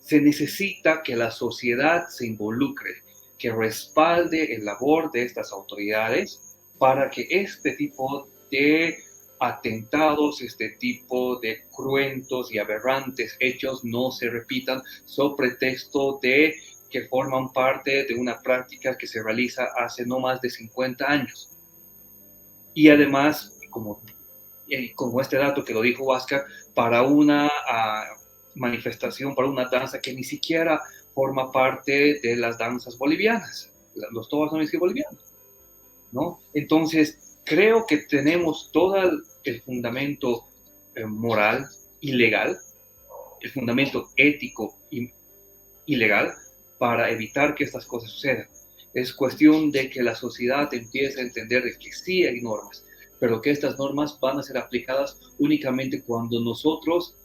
Se necesita que la sociedad se involucre, que respalde el labor de estas autoridades para que este tipo de atentados, este tipo de cruentos y aberrantes hechos no se repitan sobre pretexto de que forman parte de una práctica que se realiza hace no más de 50 años. Y además, como este dato que lo dijo Huáscar, para una manifestación, para una danza que ni siquiera forma parte de las danzas bolivianas, los tobas bolivianos, ¿no? Entonces, creo que tenemos todo el fundamento moral y legal, el fundamento ético y legal para evitar que estas cosas sucedan. Es cuestión de que la sociedad empiece a entender de que sí hay normas, pero que estas normas van a ser aplicadas únicamente cuando nosotros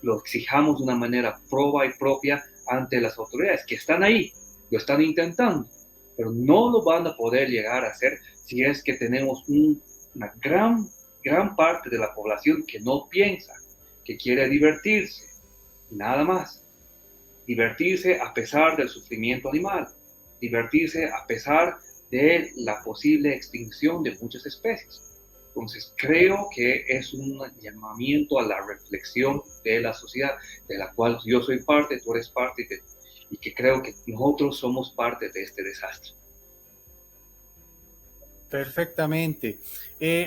lo exijamos de una manera proba y propia ante las autoridades, que están ahí, lo están intentando, pero no lo van a poder llegar a hacer si es que tenemos una gran parte de la población que no piensa, que quiere divertirse, nada más. Divertirse a pesar del sufrimiento animal, divertirse a pesar de la posible extinción de muchas especies. Entonces, creo que es un llamamiento a la reflexión de la sociedad, de la cual yo soy parte, tú eres parte, y que creo que nosotros somos parte de este desastre. Perfectamente.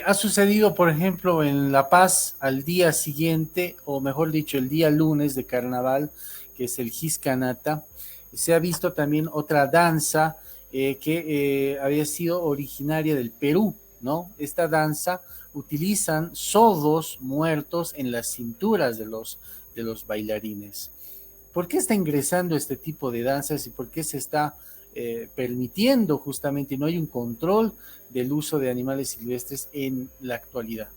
Ha sucedido, por ejemplo, en La Paz al día siguiente, o mejor dicho, el día lunes de carnaval, que es el Jiscanata. Se ha visto también otra danza que había sido originaria del Perú, ¿no? Esta danza utilizan sodos muertos en las cinturas de los bailarines. ¿Por qué está ingresando este tipo de danzas y por qué se está permitiendo justamente, no hay un control del uso de animales silvestres en la actualidad?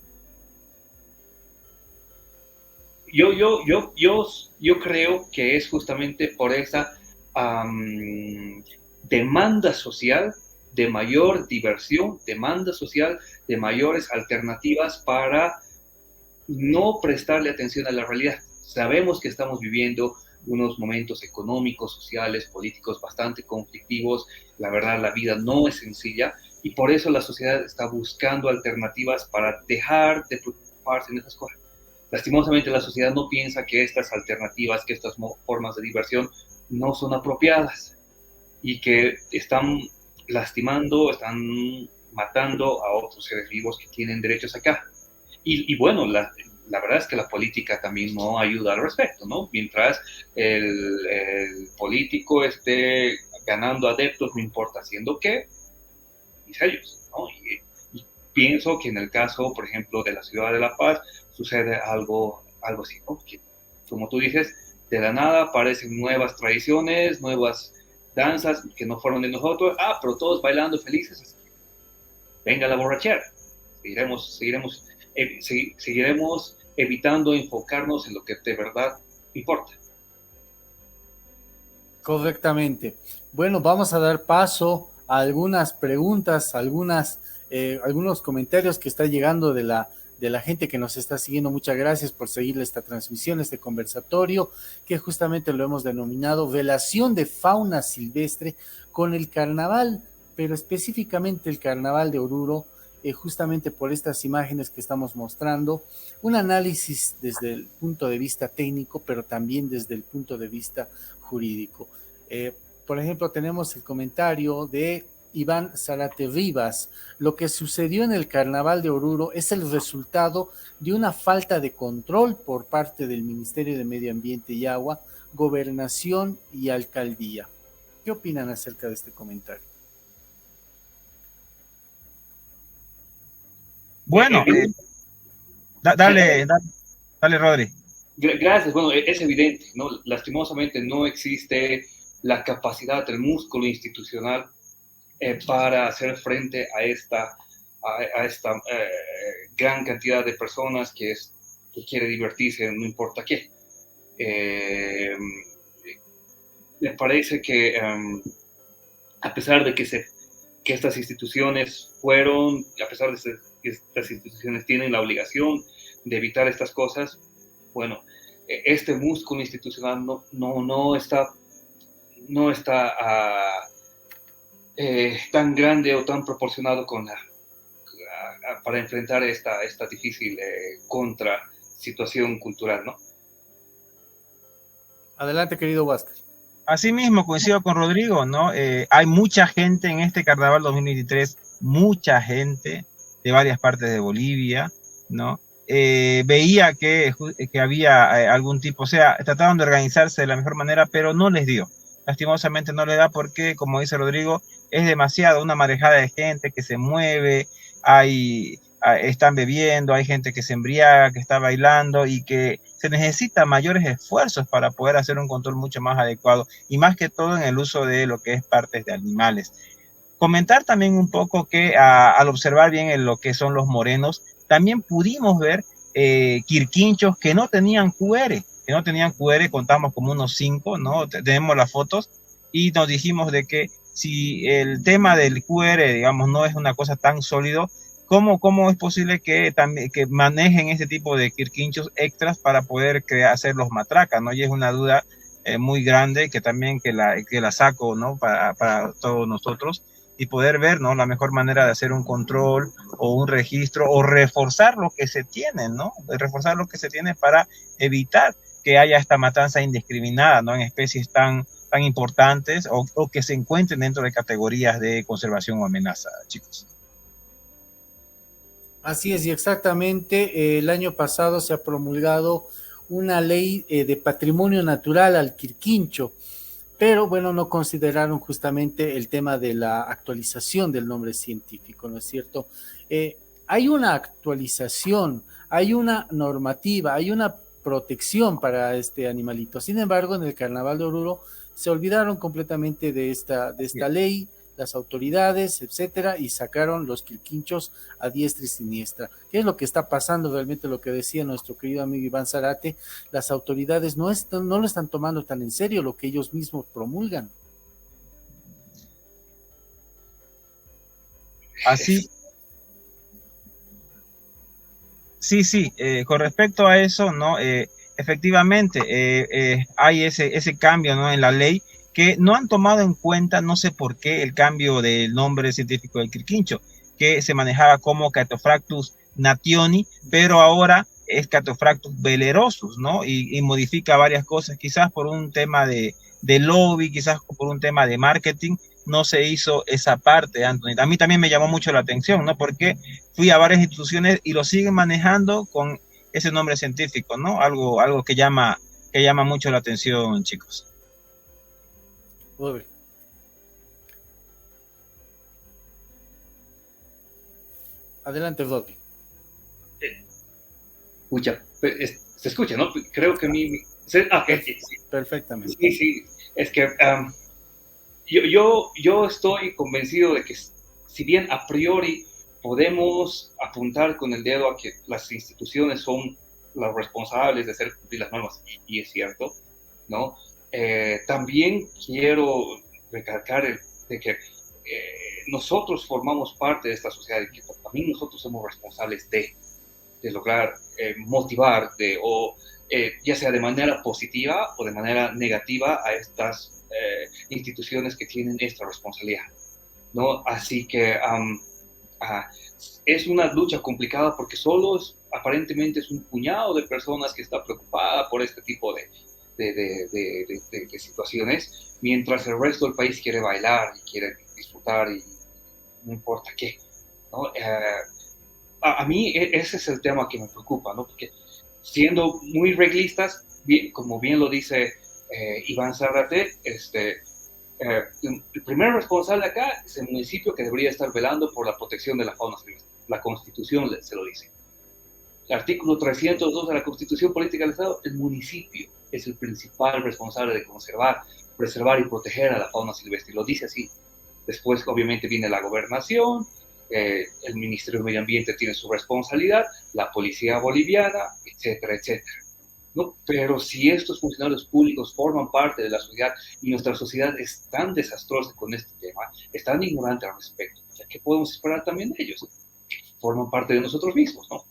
yo creo que es justamente por esa demanda social de mayor diversión, demanda social de mayores alternativas para no prestarle atención a la realidad. Sabemos que estamos viviendo unos momentos económicos, sociales, políticos bastante conflictivos. La verdad, la vida no es sencilla y por eso la sociedad está buscando alternativas para dejar de preocuparse en esas cosas. Lastimosamente, la sociedad no piensa que estas alternativas, que estas formas de diversión no son apropiadas y que están lastimando, están matando a otros seres vivos que tienen derechos acá. Y bueno, la verdad es que la política también no ayuda al respecto, ¿no? Mientras el político esté ganando adeptos, no importa haciendo qué, mis ellos, ¿no? Y pienso que en el caso, por ejemplo, de la ciudad de La Paz, sucede algo así, ¿no? Que, como tú dices, de la nada aparecen nuevas tradiciones, nuevas danzas que no fueron de nosotros, pero todos bailando felices, venga la borrachera, seguiremos evitando enfocarnos en lo que de verdad importa. Correctamente. Bueno, vamos a dar paso a algunas preguntas, algunos comentarios que está llegando de la gente que nos está siguiendo. Muchas gracias por seguir esta transmisión, este conversatorio, que justamente lo hemos denominado Relación de Fauna Silvestre con el Carnaval, pero específicamente el Carnaval de Oruro, justamente por estas imágenes que estamos mostrando, un análisis desde el punto de vista técnico, pero también desde el punto de vista jurídico. Por ejemplo, tenemos el comentario de Iván Zarate Rivas. Lo que sucedió en el Carnaval de Oruro es el resultado de una falta de control por parte del Ministerio de Medio Ambiente y Agua, Gobernación y Alcaldía. ¿Qué opinan acerca de este comentario? Bueno, dale, Rodri. Gracias. Bueno, es evidente, ¿no? Lastimosamente no existe la capacidad del músculo institucional para hacer frente a esta gran cantidad de personas que quiere divertirse, no importa qué. Me parece que a pesar de que estas instituciones a pesar de que estas instituciones tienen la obligación de evitar estas cosas, bueno, este músculo institucional no está tan grande o tan proporcionado para enfrentar esta difícil situación cultural, ¿no? Adelante, querido Huáscar. Asimismo, coincido con Rodrigo, ¿no? Hay mucha gente en este Carnaval 2023, mucha gente de varias partes de Bolivia, ¿no? Veía que había algún tipo, o sea, trataban de organizarse de la mejor manera, pero no les dio. Lastimosamente no le da porque, como dice Rodrigo, es demasiado, una marejada de gente que se mueve, están bebiendo, hay gente que se embriaga, que está bailando y que se necesita mayores esfuerzos para poder hacer un control mucho más adecuado y más que todo en el uso de lo que es partes de animales. Comentar también un poco que al observar bien en lo que son los morenos, también pudimos ver quirquinchos que no tenían QR, contamos como unos 5, ¿no? Tenemos las fotos y nos dijimos de que si el tema del QR, digamos, no es una cosa tan sólido, ¿cómo es posible que manejen este tipo de quirquinchos extras para poder hacer los matracas, ¿no? Y es una duda muy grande que también que la saco, ¿no? Para todos nosotros y poder ver, ¿no? La mejor manera de hacer un control o un registro o reforzar lo que se tiene, ¿no? Reforzar lo que se tiene para evitar que haya esta matanza indiscriminada, ¿no? En especies tan importantes o que se encuentren dentro de categorías de conservación o amenaza, chicos. Así es, y exactamente el año pasado se ha promulgado una ley de patrimonio natural al quirquincho, pero bueno, no consideraron justamente el tema de la actualización del nombre científico, ¿no es cierto? Hay una actualización, hay una normativa, hay una protección para este animalito. Sin embargo, en el Carnaval de Oruro se olvidaron completamente de esta ley, las autoridades, etcétera, y sacaron los quilquinchos a diestra y siniestra. ¿Qué es lo que está pasando realmente? Lo que decía nuestro querido amigo Iván Zárate, las autoridades no lo están tomando tan en serio lo que ellos mismos promulgan. Así, sí, con respecto a eso, ¿no? Efectivamente, hay ese cambio, ¿no? En la ley que no han tomado en cuenta, no sé por qué, el cambio del nombre científico del quirquincho, que se manejaba como Catophractus nationi, pero ahora es Catophractus velerosus, ¿no? Y modifica varias cosas, quizás por un tema de lobby, quizás por un tema de marketing, no se hizo esa parte, Anthony. A mí también me llamó mucho la atención, ¿no? Porque fui a varias instituciones y lo siguen manejando con ese nombre científico, ¿no? Algo que llama mucho la atención, chicos. Pobre. Adelante, Rodri. Se escucha, ¿no? Creo que sí. Perfectamente. Sí, es que yo estoy convencido de que si bien a priori podemos apuntar con el dedo a que las instituciones son las responsables de hacer cumplir las normas, y es cierto, ¿no? También quiero recalcar de que nosotros formamos parte de esta sociedad y que también nosotros somos responsables de lograr motivar, ya sea de manera positiva o de manera negativa a estas instituciones que tienen esta responsabilidad, ¿no? Así que es una lucha complicada porque aparentemente es un puñado de personas que está preocupada por este tipo de situaciones, mientras el resto del país quiere bailar y quiere disfrutar y no importa qué, ¿no? A mí ese es el tema que me preocupa, ¿no? Porque siendo muy reglistas, como bien lo dice Iván Zárate, el primer responsable acá es el municipio, que debería estar velando por la protección de la fauna silvestre. La Constitución se lo dice. El artículo 302 de la Constitución Política del Estado, el municipio es el principal responsable de preservar y proteger a la fauna silvestre. Y lo dice así. Después, obviamente, viene la gobernación, el Ministerio de Medio Ambiente tiene su responsabilidad, la policía boliviana, etcétera, etcétera, ¿no? Pero si estos funcionarios públicos forman parte de la sociedad y nuestra sociedad es tan desastrosa con este tema, es tan ignorante al respecto, ¿qué podemos esperar también de ellos? Forman parte de nosotros mismos, ¿no?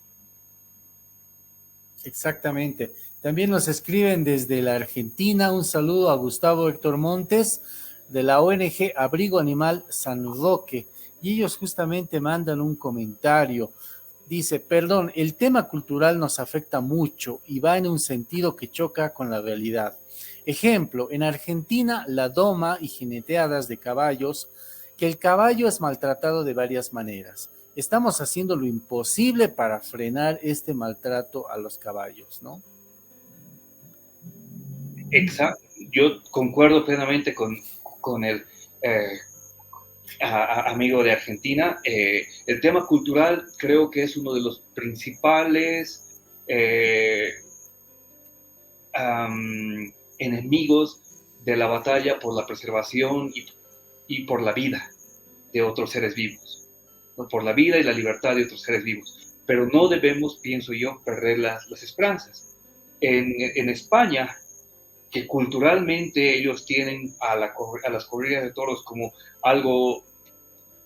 Exactamente. También nos escriben desde la Argentina. Un saludo a Gustavo Héctor Montes de la ONG Abrigo Animal San Roque. Y ellos justamente mandan un comentario. Dice, perdón, el tema cultural nos afecta mucho y va en un sentido que choca con la realidad. Ejemplo, en Argentina la doma y jineteadas de caballos, que el caballo es maltratado de varias maneras. Estamos haciendo lo imposible para frenar este maltrato a los caballos, ¿no? Exacto. Yo concuerdo plenamente con el amigo de Argentina. El tema cultural creo que es uno de los principales enemigos de la batalla por la preservación y por la vida de otros seres vivos, ¿no? Por la vida y la libertad de otros seres vivos. Pero no debemos, pienso yo, perder las esperanzas. En España, que culturalmente ellos tienen a las corridas de toros como algo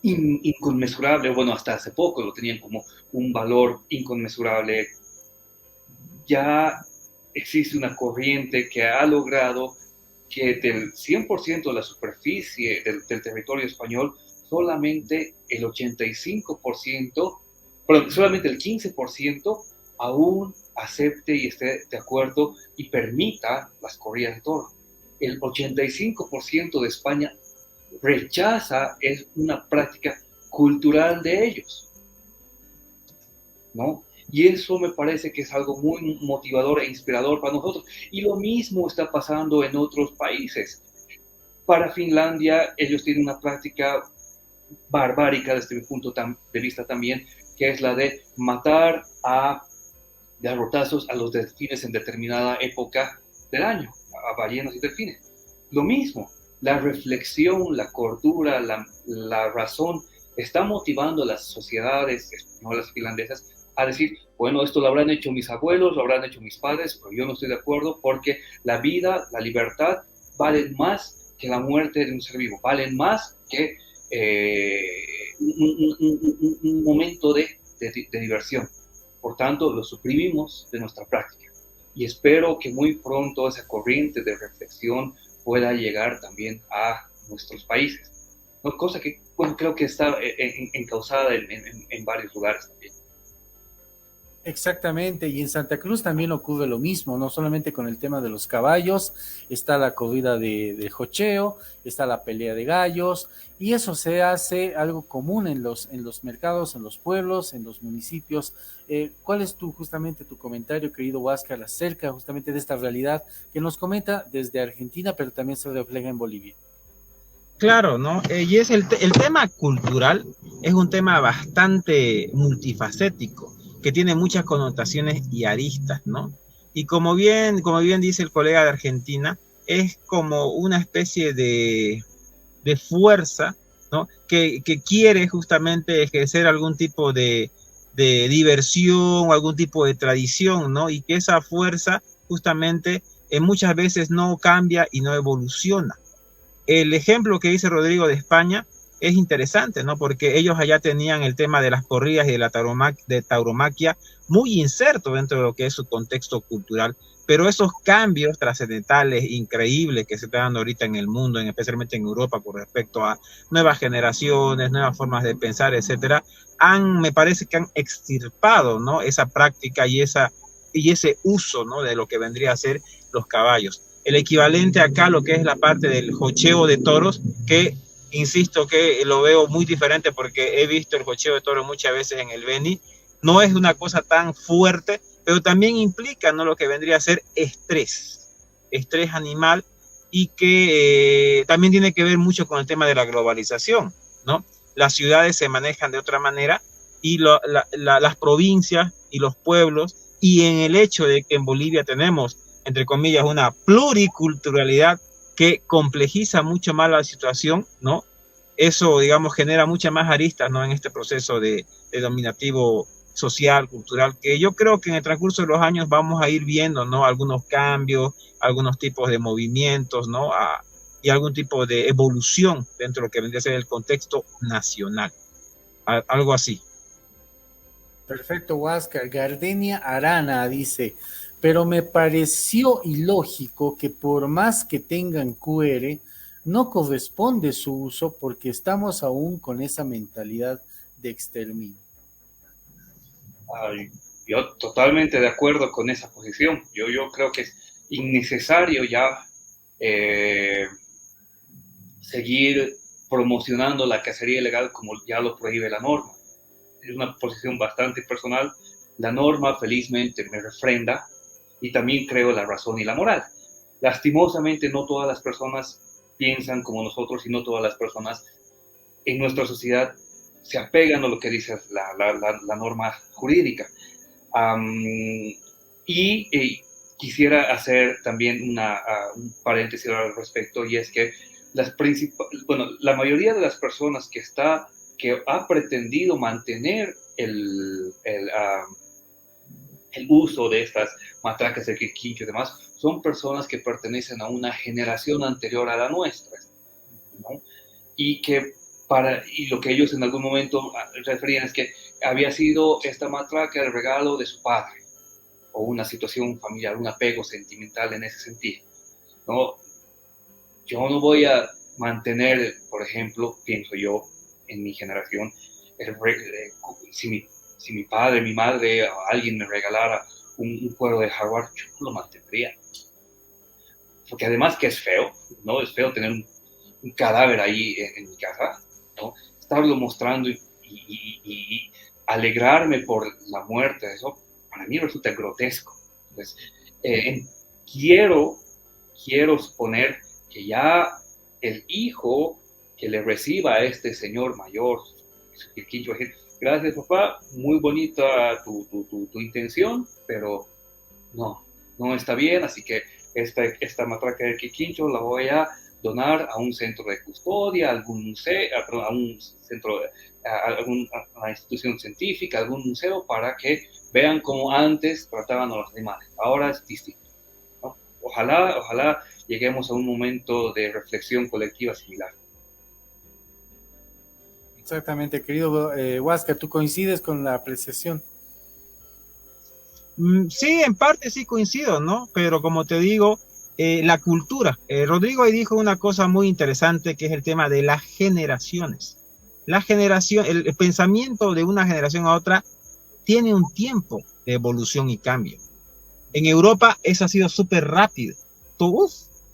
inconmensurable, bueno, hasta hace poco lo tenían como un valor inconmensurable, ya existe una corriente que ha logrado que del 100% de la superficie del territorio español, solamente el 85%, perdón, solamente el 15% aún acepte y esté de acuerdo y permita las corridas de toro. El 85% de España rechaza, es una práctica cultural de ellos, ¿no? Y eso me parece que es algo muy motivador e inspirador para nosotros. Y lo mismo está pasando en otros países. Para Finlandia, ellos tienen una práctica barbárica desde mi punto de vista también, que es la de matar a garrotazos a los delfines en determinada época del año, a ballenas y delfines. Lo mismo, la reflexión, la cordura, la razón está motivando a las sociedades españolas y finlandesas a decir, bueno, esto lo habrán hecho mis abuelos, lo habrán hecho mis padres, pero yo no estoy de acuerdo porque la vida, la libertad valen más que la muerte de un ser vivo, valen más que un momento de diversión. Por tanto, lo suprimimos de nuestra práctica. Y espero que muy pronto esa corriente de reflexión pueda llegar también a nuestros países. ¿No? Cosa que, bueno, creo que está encauzada en varios lugares también. Exactamente, y en Santa Cruz también ocurre lo mismo, no solamente con el tema de los caballos, está la corrida de jocheo, está la pelea de gallos, y eso se hace algo común en los mercados, en los pueblos, en los municipios. ¿Cuál es justamente tu comentario, querido Huáscar, acerca justamente de esta realidad que nos comenta desde Argentina, pero también se refleja en Bolivia? Claro, ¿no? Y es el tema cultural es un tema bastante multifacético, que tiene muchas connotaciones y aristas, ¿no? Y como bien dice el colega de Argentina, es como una especie de fuerza, ¿no? Que quiere justamente ejercer algún tipo de diversión o algún tipo de tradición, ¿no? Y que esa fuerza justamente muchas veces no cambia y no evoluciona. El ejemplo que dice Rodrigo de España es interesante, ¿no? Porque ellos allá tenían el tema de las corridas y de la tauromaquia muy inserto dentro de lo que es su contexto cultural, pero esos cambios trascendentales increíbles que se están dando ahorita en el mundo, especialmente en Europa, con respecto a nuevas generaciones, nuevas formas de pensar, etcétera, me parece que han extirpado, ¿no? Esa práctica y ese uso, ¿no? De lo que vendría a ser los caballos. El equivalente acá, lo que es la parte del jocheo de toros, que insisto que lo veo muy diferente porque he visto el jocheo de toros muchas veces en el Beni, no es una cosa tan fuerte, pero también implica, ¿no? Lo que vendría a ser estrés animal, y que también tiene que ver mucho con el tema de la globalización, ¿no? Las ciudades se manejan de otra manera y las provincias y los pueblos, y en el hecho de que en Bolivia tenemos, entre comillas, una pluriculturalidad que complejiza mucho más la situación, ¿no? Eso, digamos, genera muchas más aristas, ¿no? En este proceso de dominativo social, cultural, que yo creo que en el transcurso de los años vamos a ir viendo, ¿no? Algunos cambios, algunos tipos de movimientos, ¿no? Y algún tipo de evolución dentro de lo que vendría a ser el contexto nacional. Algo así. Perfecto, Huáscar. Gardenia Arana dice, pero me pareció ilógico que por más que tengan QR, no corresponde su uso porque estamos aún con esa mentalidad de exterminio. Yo totalmente de acuerdo con esa posición. Yo creo que es innecesario ya seguir promocionando la cacería ilegal como ya lo prohíbe la norma. Es una posición bastante personal. La norma felizmente me refrenda y también creo la razón y la moral. Lastimosamente no todas las personas piensan como nosotros y no todas las personas en nuestra sociedad se apegan a lo que dice la norma jurídica. Quisiera hacer también un paréntesis al respecto, y es que la mayoría de las personas que ha pretendido mantener el uso de estas matracas de quincho y demás, son personas que pertenecen a una generación anterior a la nuestra, ¿no? Y lo que ellos en algún momento referían es que había sido esta matraca el regalo de su padre, o una situación familiar, un apego sentimental en ese sentido, ¿no? Yo no voy a mantener, por ejemplo, pienso yo, en mi generación, si mi padre, mi madre o alguien me regalara un cuero de jaguar, yo lo mantendría. Porque además que es feo, ¿no? Es feo tener un cadáver ahí en mi casa, ¿no? Estarlo mostrando y alegrarme por la muerte, eso para mí resulta grotesco. Entonces, quiero suponer que ya el hijo que le reciba a este señor mayor, el quincho, gracias papá, muy bonita tu intención, pero no está bien, así que esta matraca del quincho la voy a donar a un centro de custodia, a algún museo, a un centro, a una institución científica, algún museo, para que vean cómo antes trataban a los animales. Ahora es distinto, ¿no? Ojalá lleguemos a un momento de reflexión colectiva similar. Exactamente, querido Huáscar, ¿tú coincides con la apreciación? Sí, en parte sí coincido, ¿no? Pero como te digo, la cultura. Rodrigo ahí dijo una cosa muy interesante que es el tema de las generaciones. La generación, el pensamiento de una generación a otra tiene un tiempo de evolución y cambio. En Europa eso ha sido súper rápido.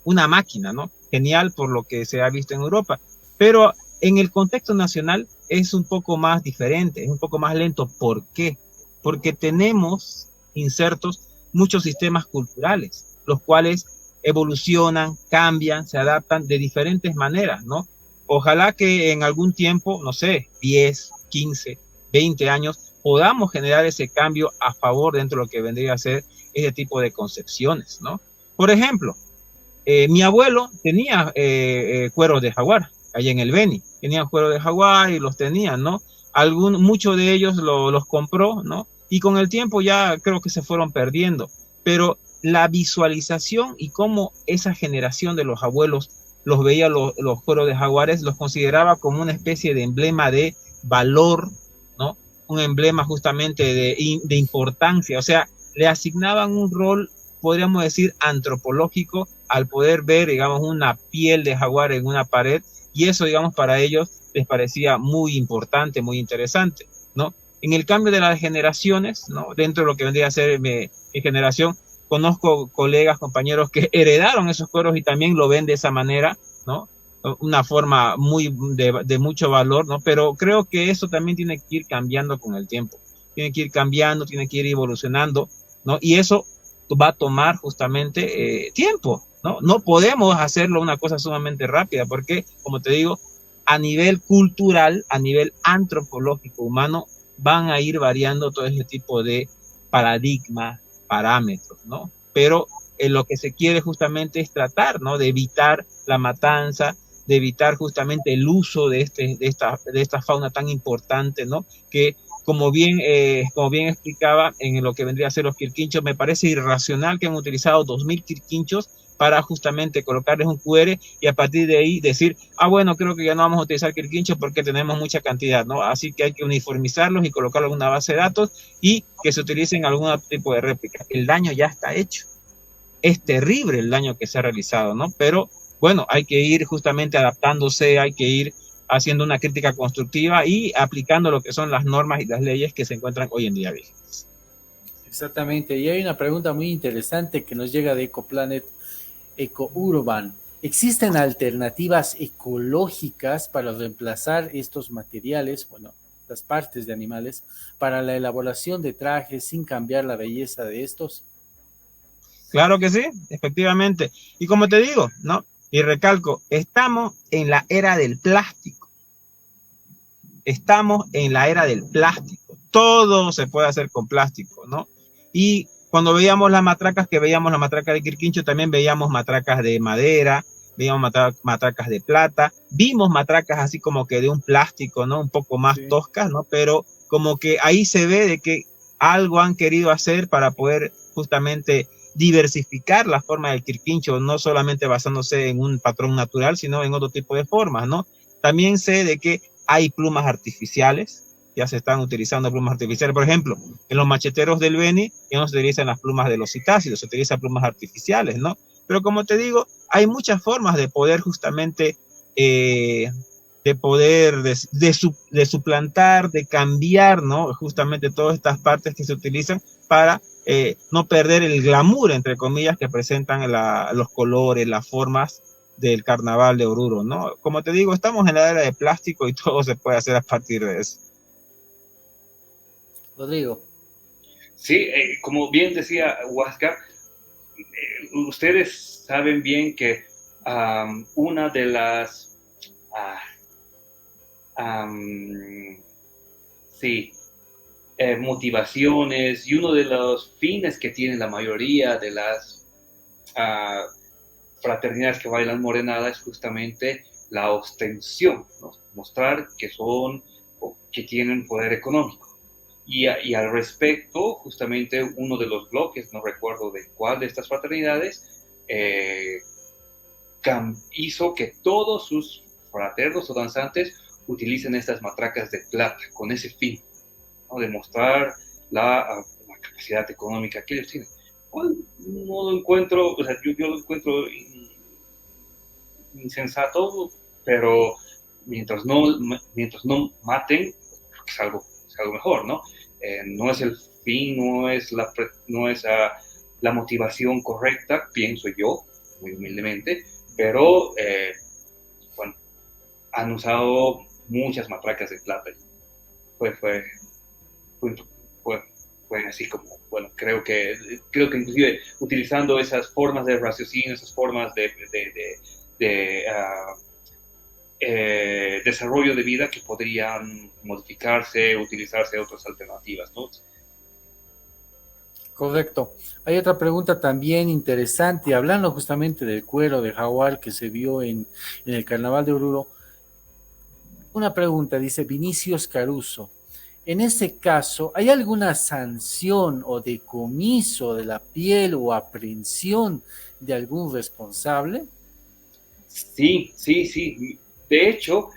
Una máquina, ¿no? Genial por lo que se ha visto en Europa. Pero en el contexto nacional es un poco más diferente, es un poco más lento. ¿Por qué? Porque tenemos insertos muchos sistemas culturales, los cuales evolucionan, cambian, se adaptan de diferentes maneras, ¿no? Ojalá que en algún tiempo, no sé, 10, 15, 20 años, podamos generar ese cambio a favor dentro de lo que vendría a ser ese tipo de concepciones, ¿no? Por ejemplo, mi abuelo tenía cueros de jaguar, allá en el Beni, tenía cueros de jaguar y los tenía, ¿no? Muchos de ellos los compró, ¿no? Y con el tiempo ya creo que se fueron perdiendo, pero la visualización y cómo esa generación de los abuelos los veía los cueros de jaguares, los consideraba como una especie de emblema de valor, ¿no? Un emblema justamente de importancia, o sea, le asignaban un rol, podríamos decir, antropológico al poder ver, digamos, una piel de jaguar en una pared, y eso, digamos, para ellos les parecía muy importante, muy interesante, ¿no? En el cambio de las generaciones, ¿no? Dentro de lo que vendría a ser mi generación, conozco colegas, compañeros que heredaron esos cueros y también lo ven de esa manera, ¿no? Una forma muy de mucho valor, ¿no? Pero creo que eso también tiene que ir cambiando con el tiempo, tiene que ir cambiando, tiene que ir evolucionando, ¿no? Y eso va a tomar justamente tiempo, ¿no? No podemos hacerlo una cosa sumamente rápida, porque, como te digo, a nivel cultural, a nivel antropológico humano, van a ir variando todo ese tipo de paradigmas, parámetros, ¿no? Pero lo que se quiere justamente es tratar, ¿no? De evitar la matanza, de evitar justamente el uso de esta fauna tan importante, ¿no? Que como bien explicaba en lo que vendría a ser los quirquinchos, me parece irracional que han utilizado 2000 quirquinchos para justamente colocarles un QR y a partir de ahí decir, bueno, creo que ya no vamos a utilizar quirquinchos porque tenemos mucha cantidad, ¿no? Así que hay que uniformizarlos y colocarlos en una base de datos y que se utilicen algún tipo de réplica. El daño ya está hecho. Es terrible el daño que se ha realizado, ¿no? Pero bueno, hay que ir justamente adaptándose, hay que ir haciendo una crítica constructiva y aplicando lo que son las normas y las leyes que se encuentran hoy en día vigentes. Exactamente, y hay una pregunta muy interesante que nos llega de Ecoplanet EcoUrban. ¿Existen alternativas ecológicas para reemplazar estos materiales, bueno, estas partes de animales, para la elaboración de trajes sin cambiar la belleza de estos? Claro que sí, efectivamente. Y como te digo, ¿no? Y recalco, estamos en la era del plástico. Estamos en la era del plástico. Todo se puede hacer con plástico, ¿no? Y cuando veíamos las matracas, que veíamos la matraca de Quirquincho, también veíamos matracas de madera, veíamos matracas de plata, vimos matracas así como que de un plástico, ¿no? Un poco más toscas, ¿no? Pero como que ahí se ve de que algo han querido hacer para poder justamente diversificar la forma del quirquincho, no solamente basándose en un patrón natural, sino en otro tipo de formas, ¿no? También sé de que hay plumas artificiales, ya se están utilizando plumas artificiales, por ejemplo, en los macheteros del Beni ya no se utilizan las plumas de los citácidos, se utilizan plumas artificiales, ¿no? Pero como te digo, hay muchas formas de poder justamente de suplantar, de cambiar, ¿no? Justamente todas estas partes que se utilizan para no perder el glamour, entre comillas, que presentan los colores, las formas del carnaval de Oruro, ¿no? Como te digo, estamos en la era de plástico y todo se puede hacer a partir de eso. Rodrigo. Sí, como bien decía Huáscar, ustedes saben bien que una de las motivaciones y uno de los fines que tienen la mayoría de las fraternidades que bailan morenada es justamente la ostensión, ¿no? Mostrar que son o que tienen poder económico. Y al respecto, justamente uno de los bloques, no recuerdo de cuál de estas fraternidades, hizo que todos sus fraternos o danzantes utilicen estas matracas de plata con ese fin, ¿no? De mostrar la capacidad económica que ellos tienen. No lo encuentro, o sea, yo lo encuentro insensato, pero mientras no maten, es algo mejor, ¿no? No es el fin, no es la motivación correcta, pienso yo, muy humildemente, pero bueno, han usado muchas matracas de plata. Fue así como, bueno, creo que inclusive utilizando esas formas de raciocinio, esas formas de desarrollo de vida que podrían modificarse, utilizarse otras alternativas, ¿no? Correcto. Hay otra pregunta también interesante, hablando justamente del cuero de jaguar que se vio en el Carnaval de Oruro. Una pregunta, dice Vinicius Caruso. En ese caso, ¿hay alguna sanción o decomiso de la piel o aprehensión de algún responsable? Sí. De hecho,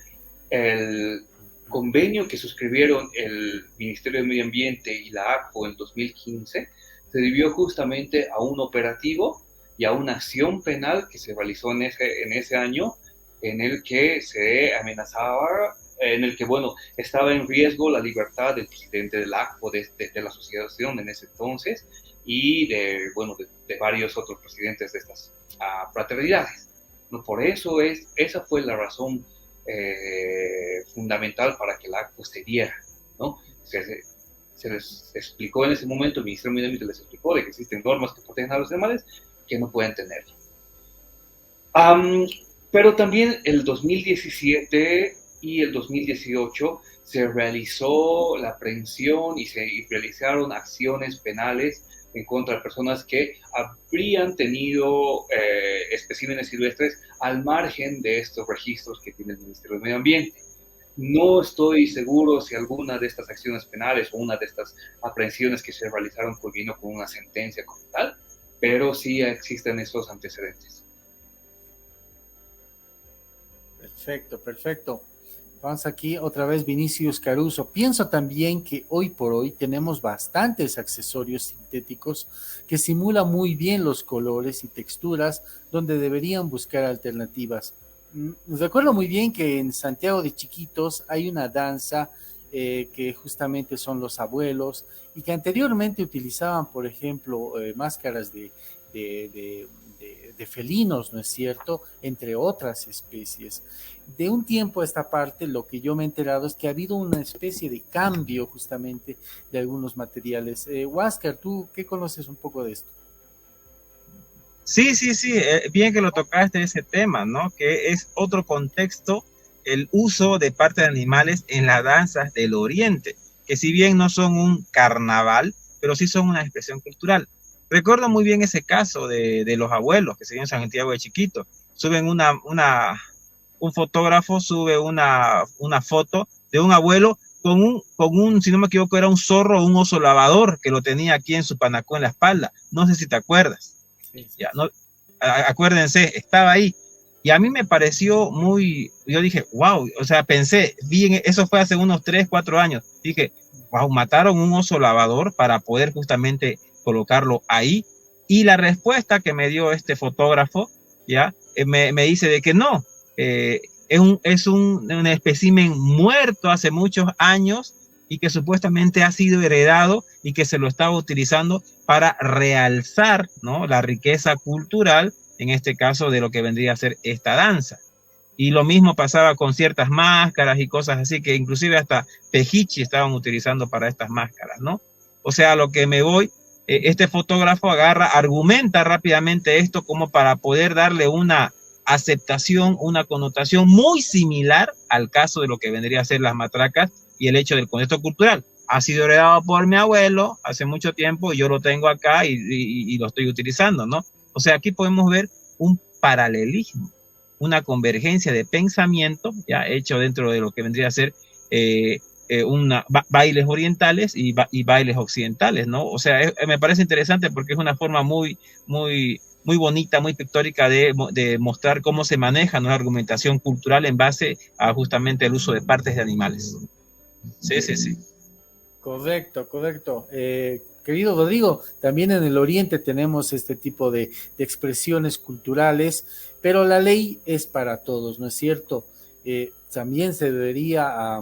el convenio que suscribieron el Ministerio de Medio Ambiente y la ACPO en 2015 se debió justamente a un operativo y a una acción penal que se realizó en ese año, en el que se amenazaba, en el que, bueno, estaba en riesgo la libertad del presidente de la ACPO, de la asociación en ese entonces, y de varios otros presidentes de estas fraternidades. No, por eso esa fue la razón fundamental para que la ACPO se diera, ¿no? Se les explicó en ese momento, el Ministerio de Medio Ambiente les explicó de que existen normas que protegen a los animales que no pueden tener. Pero también el 2017 y el 2018 se realizó la aprehensión y se realizaron acciones penales en contra de personas que habrían tenido especímenes silvestres al margen de estos registros que tiene el Ministerio de Medio Ambiente. No estoy seguro si alguna de estas acciones penales o una de estas aprehensiones que se realizaron culminó con una sentencia como tal, pero sí existen esos antecedentes. Perfecto. Vamos aquí otra vez, Vinicius Caruso. Pienso también que hoy por hoy tenemos bastantes accesorios sintéticos que simulan muy bien los colores y texturas, donde deberían buscar alternativas. Recuerdo muy bien que en Santiago de Chiquitos hay una danza que justamente son los abuelos y que anteriormente utilizaban, por ejemplo, máscaras de felinos, ¿no es cierto?, entre otras especies. De un tiempo a esta parte, lo que yo me he enterado es que ha habido una especie de cambio justamente de algunos materiales. Huáscar, ¿tú qué conoces un poco de esto? Sí, bien que lo tocaste ese tema, ¿no? Que es otro contexto, el uso de parte de animales en las danzas del Oriente, que si bien no son un carnaval, pero sí son una expresión cultural. Recuerdo muy bien ese caso de los abuelos que se dio en Santiago de Chiquito. Suben un fotógrafo sube una foto de un abuelo con un, si no me equivoco, era un zorro o un oso lavador que lo tenía aquí en su panacó en la espalda. No sé si te acuerdas. Sí. Ya, no, acuérdense, estaba ahí. Y a mí me pareció yo dije, wow, o sea, pensé, eso fue hace unos 3, 4 años. Dije, wow, mataron un oso lavador para poder justamente colocarlo ahí. Y la respuesta que me dio este fotógrafo, ya, me dice de que no, es un espécimen muerto hace muchos años y que supuestamente ha sido heredado y que se lo estaba utilizando para realzar, ¿no?, la riqueza cultural, en este caso de lo que vendría a ser esta danza. Y lo mismo pasaba con ciertas máscaras y cosas así, que inclusive hasta pejichi estaban utilizando para estas máscaras, ¿no? O sea, a lo que me voy, este fotógrafo argumenta rápidamente esto como para poder darle una aceptación, una connotación muy similar al caso de lo que vendría a ser las matracas y el hecho del contexto cultural. Ha sido heredado por mi abuelo hace mucho tiempo y yo lo tengo acá y lo estoy utilizando, ¿no? O sea, aquí podemos ver paralelismo, una convergencia de pensamiento, ya hecho dentro de lo que vendría a ser bailes orientales y bailes occidentales, ¿no? O sea, me parece interesante porque es una forma muy bonita, muy pictórica de mostrar cómo se maneja una argumentación cultural en base a justamente el uso de partes de animales. Sí. Correcto. Querido Rodrigo, también en el Oriente tenemos este tipo de expresiones culturales, pero la ley es para todos, ¿no es cierto? También se debería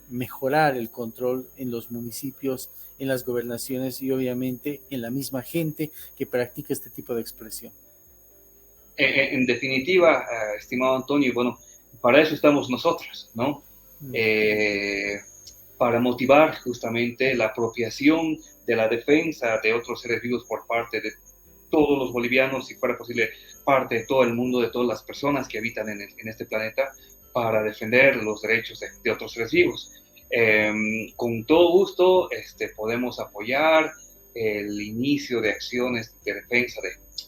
mejorar el control en los municipios, en las gobernaciones y obviamente en la misma gente que practica este tipo de expresión. En definitiva, estimado Antonio, bueno, para eso estamos nosotros, ¿no? Para motivar justamente la apropiación de la defensa de otros seres vivos por parte de todos los bolivianos, si fuera posible, parte de todo el mundo, de todas las personas que habitan en este planeta, para defender los derechos de otros seres vivos. Con todo gusto podemos apoyar el inicio de acciones de defensa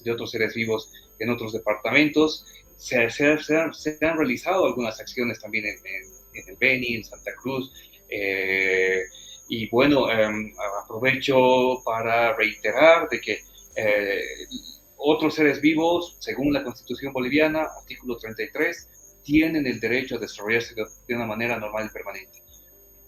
de otros seres vivos en otros departamentos. Se han realizado algunas acciones también en el Beni, en Santa Cruz, y bueno, aprovecho para reiterar de que otros seres vivos, según la Constitución boliviana, artículo 33, tienen el derecho a desarrollarse de una manera normal y permanente.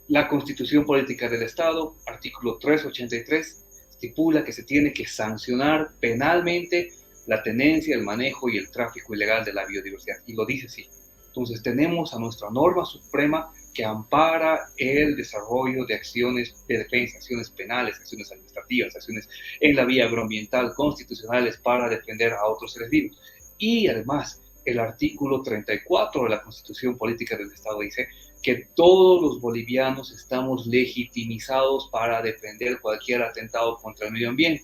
La Constitución Política del Estado, artículo 383, estipula que se tiene que sancionar penalmente la tenencia, el manejo y el tráfico ilegal de la biodiversidad, y lo dice así. Entonces tenemos a nuestra norma suprema que ampara el desarrollo de acciones de defensa, acciones penales, acciones administrativas, acciones en la vía agroambiental, constitucionales para defender a otros seres vivos. Y además, el artículo 34 de la Constitución Política del Estado dice que todos los bolivianos estamos legitimizados para defender cualquier atentado contra el medio ambiente.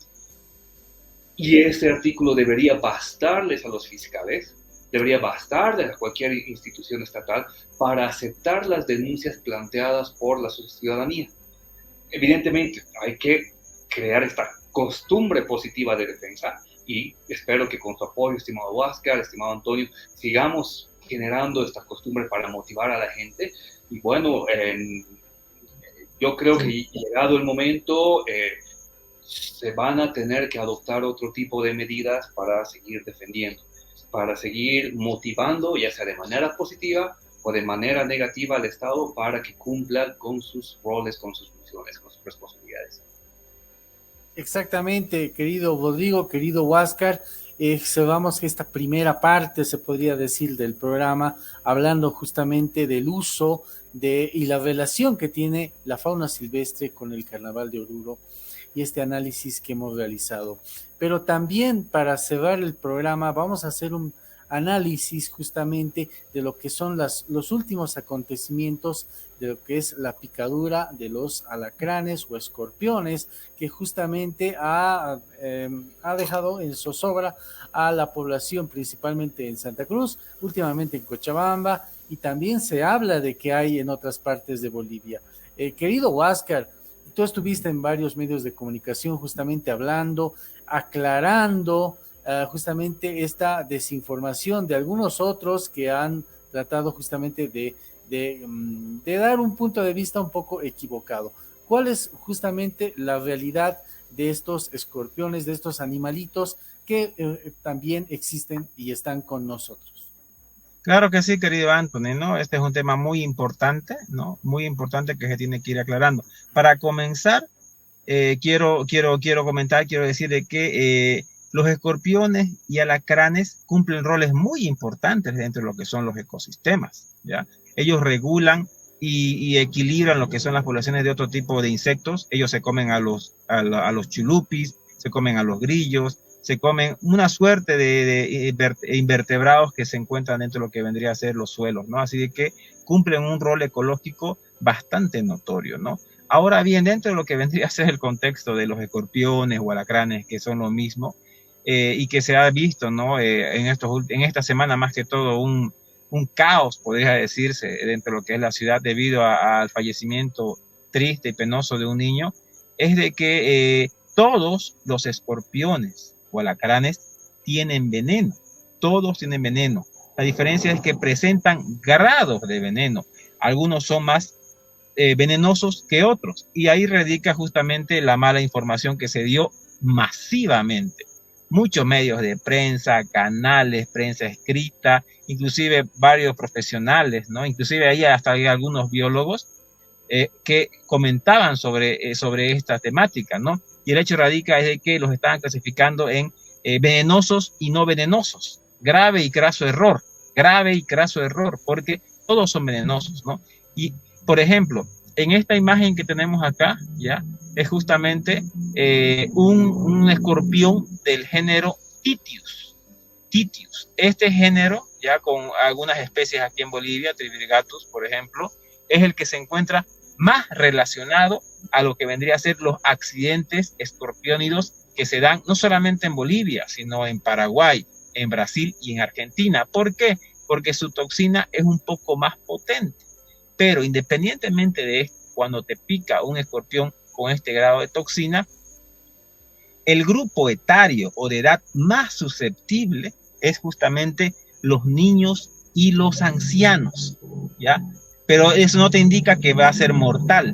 Y este artículo debería bastarles a los fiscales, debería bastarles a cualquier institución estatal para aceptar las denuncias planteadas por la ciudadanía. Evidentemente, hay que crear esta costumbre positiva de defensa y espero que con su apoyo, estimado Huáscar, estimado Antonio, sigamos generando esta costumbre para motivar a la gente. Y bueno, yo creo que llegado el momento, se van a tener que adoptar otro tipo de medidas para seguir defendiendo, para seguir motivando, ya sea de manera positiva o de manera negativa al Estado para que cumpla con sus roles, con sus funciones, con sus responsabilidades. Exactamente, querido Rodrigo, querido Huáscar, cerramos esta primera parte, se podría decir, del programa, hablando justamente del uso y la relación que tiene la fauna silvestre con el Carnaval de Oruro y este análisis que hemos realizado. Pero también para cerrar el programa vamos a hacer un análisis justamente de lo que son los últimos acontecimientos de lo que es la picadura de los alacranes o escorpiones que justamente ha dejado en zozobra a la población, principalmente en Santa Cruz, últimamente en Cochabamba, y también se habla de que hay en otras partes de Bolivia. Querido Huáscar, tú estuviste en varios medios de comunicación justamente hablando, aclarando justamente esta desinformación de algunos otros que han tratado justamente de dar un punto de vista un poco equivocado. ¿Cuál es justamente la realidad de estos escorpiones, de estos animalitos que también existen y están con nosotros? Claro que sí, querido Anthony, ¿no? Este es un tema muy importante, ¿no? Muy importante que se tiene que ir aclarando. Para comenzar, quiero decir de que los escorpiones y alacranes cumplen roles muy importantes dentro de lo que son los ecosistemas, ¿ya? Ellos regulan y equilibran lo que son las poblaciones de otro tipo de insectos. Ellos se comen a los chulupis, se comen a los grillos, se comen una suerte de invertebrados que se encuentran dentro de lo que vendría a ser los suelos, ¿no? Así de que cumplen un rol ecológico bastante notorio, ¿no? Ahora bien, dentro de lo que vendría a ser el contexto de los escorpiones o alacranes, que son lo mismo, y que se ha visto, ¿no? En esta semana más que todo un caos, podría decirse, dentro de lo que es la ciudad debido al fallecimiento triste y penoso de un niño, es de que todos los escorpiones o alacranes tienen veneno, todos tienen veneno. La diferencia es que presentan grados de veneno. Algunos son más venenosos que otros. Y ahí radica justamente la mala información que se dio masivamente. Muchos medios de prensa, canales, prensa escrita, inclusive varios profesionales, ¿no? Inclusive ahí hasta hay algunos biólogos que comentaban sobre esta temática, ¿no? Y el hecho radica es de que los estaban clasificando en venenosos y no venenosos. Grave y craso error, porque todos son venenosos, ¿no? Y, por ejemplo, en esta imagen que tenemos acá, ¿ya? Es justamente un escorpión del género Titius. Este género, ya con algunas especies aquí en Bolivia, Trivirgatus, por ejemplo, es el que se encuentra más relacionado a lo que vendría a ser los accidentes escorpiónidos que se dan no solamente en Bolivia, sino en Paraguay, en Brasil y en Argentina. ¿Por qué? Porque su toxina es un poco más potente. Pero independientemente de esto, cuando te pica un escorpión con este grado de toxina, el grupo etario o de edad más susceptible es justamente los niños y los ancianos, ¿ya? Pero eso no te indica que va a ser mortal.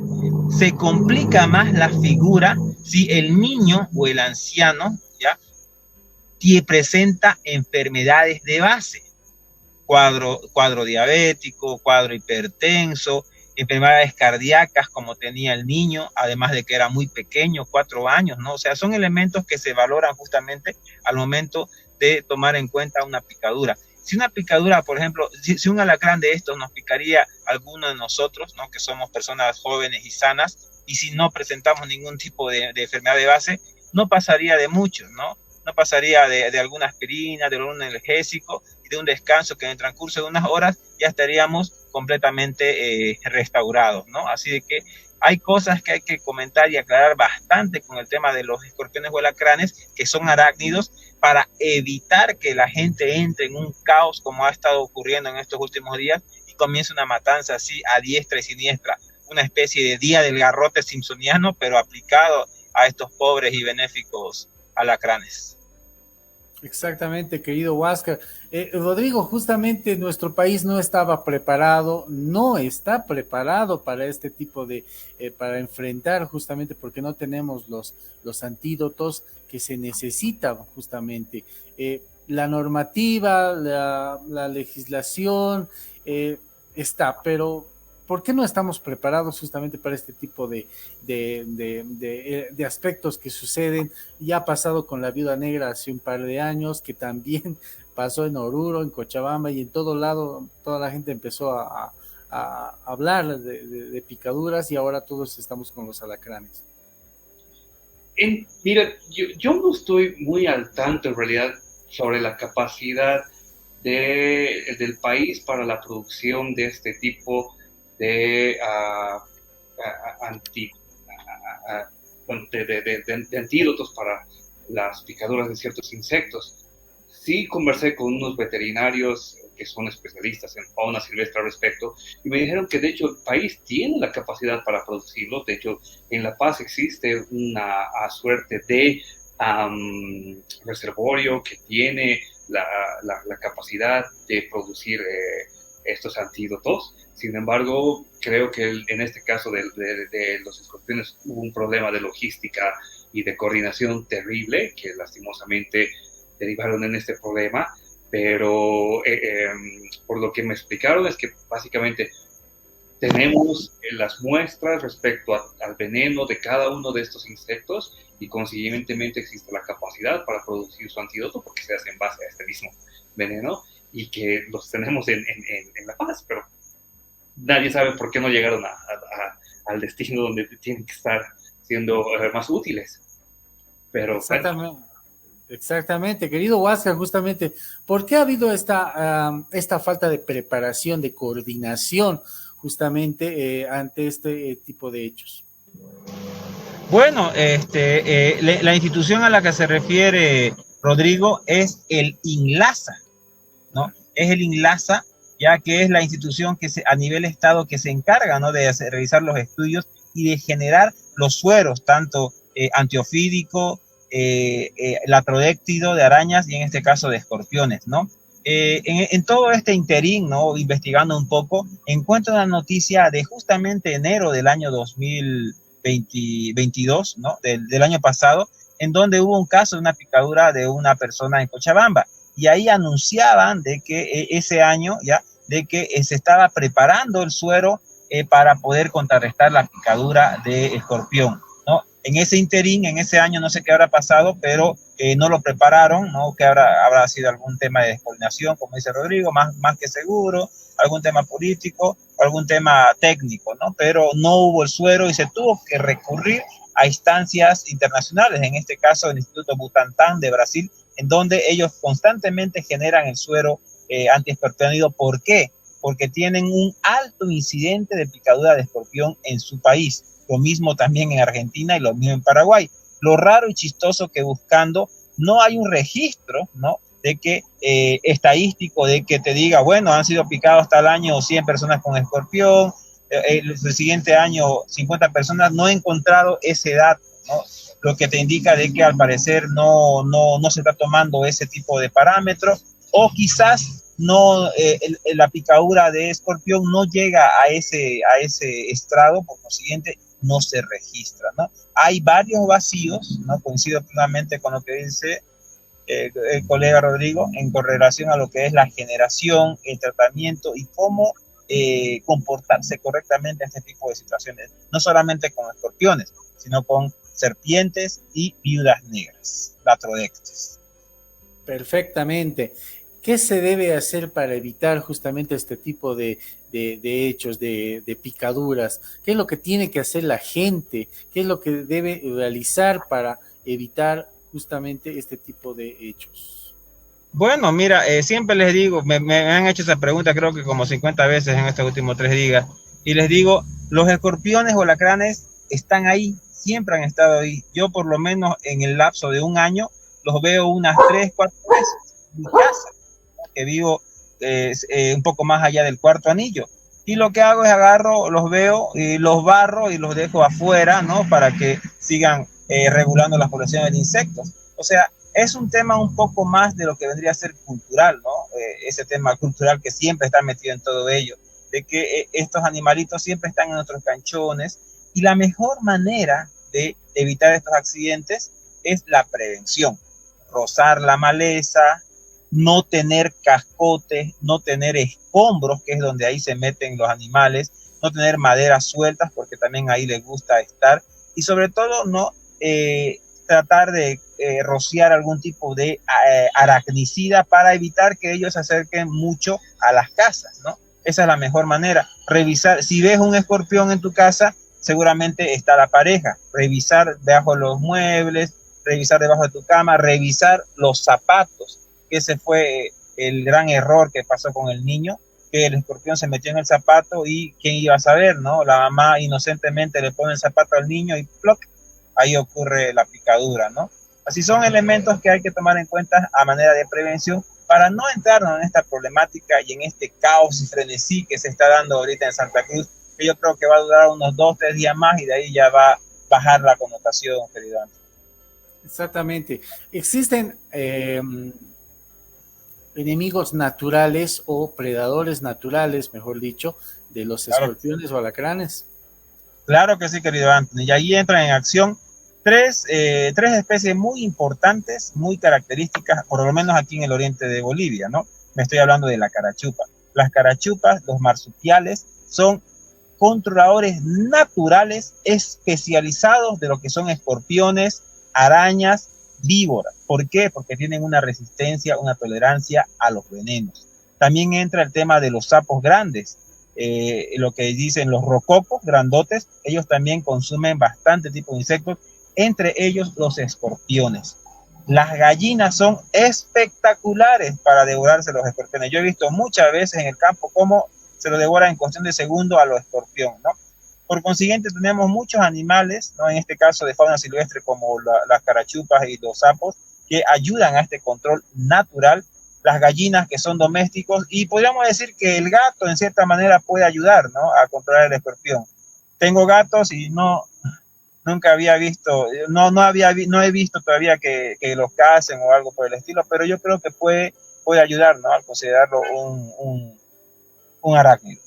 Se complica más la figura si el niño o el anciano, ¿ya? Presenta enfermedades de base, cuadro diabético, cuadro hipertenso, enfermedades cardíacas como tenía el niño, además de que era muy pequeño, 4 años, ¿no? O sea, son elementos que se valoran justamente al momento de tomar en cuenta una picadura. Si una picadura, por ejemplo, si un alacrán de estos nos picaría a alguno de nosotros, ¿no? Que somos personas jóvenes y sanas, y si no presentamos ningún tipo de enfermedad de base, no pasaría de mucho, ¿no? No pasaría de alguna aspirina, de algún analgésico y de un descanso que en el transcurso de unas horas ya estaríamos completamente restaurados, ¿no? Así de que hay cosas que hay que comentar y aclarar bastante con el tema de los escorpiones o alacranes, que son arácnidos, para evitar que la gente entre en un caos como ha estado ocurriendo en estos últimos días y comience una matanza así a diestra y siniestra, una especie de día del garrote simpsoniano, pero aplicado a estos pobres y benéficos alacranes. Exactamente, querido Huáscar. Rodrigo, justamente nuestro país no estaba preparado, no está preparado para este tipo de, para enfrentar, justamente porque no tenemos los antídotos que se necesitan justamente. La normativa, la legislación está, pero ¿por qué no estamos preparados justamente para este tipo de aspectos que suceden? Ya ha pasado con la viuda negra hace un par de años, que también pasó en Oruro, en Cochabamba y en todo lado, toda la gente empezó a hablar de picaduras y ahora todos estamos con los alacranes. Mira, yo no estoy muy al tanto en realidad sobre la capacidad del país para la producción de este tipo de antídotos para las picaduras de ciertos insectos. Sí conversé con unos veterinarios que son especialistas en fauna silvestre al respecto y me dijeron que de hecho el país tiene la capacidad para producirlo. De hecho, en La Paz existe una suerte de reservorio que tiene la capacidad de producir estos antídotos. Sin embargo, creo que en este caso de los escorpiones hubo un problema de logística y de coordinación terrible que lastimosamente derivaron en este problema, pero por lo que me explicaron es que básicamente tenemos las muestras respecto al veneno de cada uno de estos insectos y consiguientemente existe la capacidad para producir su antídoto porque se hace en base a este mismo veneno y que los tenemos en La Paz, pero nadie sabe por qué no llegaron al destino donde tienen que estar siendo más útiles. Pero Exactamente, querido Huáscar, justamente, ¿por qué ha habido esta falta de preparación, de coordinación, justamente ante este tipo de hechos? Bueno, la institución a la que se refiere Rodrigo es el INLASA, ¿no? Es el INLASA, ya que es la institución que a nivel estado que se encarga, ¿no? De realizar los estudios y de generar los sueros, tanto antiofídico, latrodéctido, de arañas y en este caso de escorpiones, ¿no? En todo este interín, ¿no? Investigando un poco, encuentro una noticia de justamente enero del año 2022, ¿no? Del año pasado, en donde hubo un caso de una picadura de una persona en Cochabamba. Y ahí anunciaban de que ese año, ya, de que se estaba preparando el suero para poder contrarrestar la picadura de escorpión, ¿no? En ese interín, en ese año, no sé qué habrá pasado, pero no lo prepararon, ¿no? Que habrá sido algún tema de descoordinación, como dice Rodrigo, más que seguro, algún tema político, algún tema técnico, ¿no? Pero no hubo el suero y se tuvo que recurrir a instancias internacionales, en este caso el Instituto Butantan de Brasil, en donde ellos constantemente generan el suero antiescorpiónido. ¿Por qué? Porque tienen un alto incidente de picadura de escorpión en su país. Lo mismo también en Argentina y lo mismo en Paraguay. Lo raro y chistoso que buscando no hay un registro, ¿no? De que estadístico, de que te diga, bueno, han sido picados tal año 100 personas con escorpión, el siguiente año 50 personas. No he encontrado ese dato, ¿no? Lo que te indica de que al parecer no se está tomando ese tipo de parámetros, o quizás no, la picadura de escorpión no llega a ese estrado, por consiguiente no se registra, ¿no? Hay varios vacíos, ¿no? Coincido plenamente con lo que dice el colega Rodrigo en correlación a lo que es la generación, el tratamiento y cómo comportarse correctamente en este tipo de situaciones, no solamente con escorpiones, sino con serpientes y viudas negras, latrodectes. Perfectamente. ¿Qué se debe hacer para evitar justamente este tipo de hechos, de picaduras? ¿Qué es lo que tiene que hacer la gente? ¿Qué es lo que debe realizar para evitar justamente este tipo de hechos? Bueno, mira, siempre les digo, me han hecho esa pregunta creo que como 50 veces en estos últimos 3 días, y les digo, los escorpiones o alacranes están ahí, siempre han estado ahí. Yo por lo menos en el lapso de un año los veo unas 3, 4 veces en mi casa, que vivo un poco más allá del cuarto anillo. Y lo que hago es agarro, los veo, y los barro y los dejo afuera, ¿no? Para que sigan regulando las poblaciones de insectos. O sea, es un tema un poco más de lo que vendría a ser cultural, ¿no? Ese tema cultural que siempre está metido en todo ello, de que estos animalitos siempre están en nuestros canchones, y la mejor manera de evitar estos accidentes es la prevención. Rozar la maleza, no tener cascotes, no tener escombros, que es donde ahí se meten los animales, no tener maderas sueltas, porque también ahí les gusta estar, y sobre todo no tratar de rociar algún tipo de aracnicida para evitar que ellos se acerquen mucho a las casas, ¿no? Esa es la mejor manera. Revisar, si ves un escorpión en tu casa, seguramente está la pareja. Revisar debajo de los muebles, revisar debajo de tu cama, revisar los zapatos, que ese fue el gran error que pasó con el niño, que el escorpión se metió en el zapato y quién iba a saber, ¿no? La mamá inocentemente le pone el zapato al niño y ¡ploc! Ahí ocurre la picadura, ¿no? Así son elementos que hay que tomar en cuenta a manera de prevención para no entrarnos en esta problemática y en este caos y frenesí que se está dando ahorita en Santa Cruz, que yo creo que va a durar unos 2 o 3 días más y de ahí ya va a bajar la connotación, querido Antonio. Exactamente. ¿Existen enemigos naturales o predadores naturales, mejor dicho, de los escorpiones o alacranes? Claro que sí, querido Anthony. Y ahí entran en acción tres especies muy importantes, muy características, por lo menos aquí en el oriente de Bolivia, ¿no? Me estoy hablando de la carachupa. Las carachupas, los marsupiales, son controladores naturales especializados de lo que son escorpiones, arañas, víboras. ¿Por qué? Porque tienen una resistencia, una tolerancia a los venenos. También entra el tema de los sapos grandes. Lo que dicen los rococos grandotes, ellos también consumen bastante tipo de insectos, entre ellos los escorpiones. Las gallinas son espectaculares para devorarse los escorpiones. Yo he visto muchas veces en el campo cómo se lo devora en cuestión de segundos a los escorpiones, ¿no? Por consiguiente, tenemos muchos animales, ¿no? En este caso de fauna silvestre, como las carachupas y los sapos, que ayudan a este control natural. Las gallinas, que son domésticos, y podríamos decir que el gato en cierta manera puede ayudar, ¿no? A controlar el escorpión. Tengo gatos y no nunca había visto, no he visto todavía que los cacen o algo por el estilo, pero yo creo que puede ayudar, ¿no? Al considerarlo un arácnido.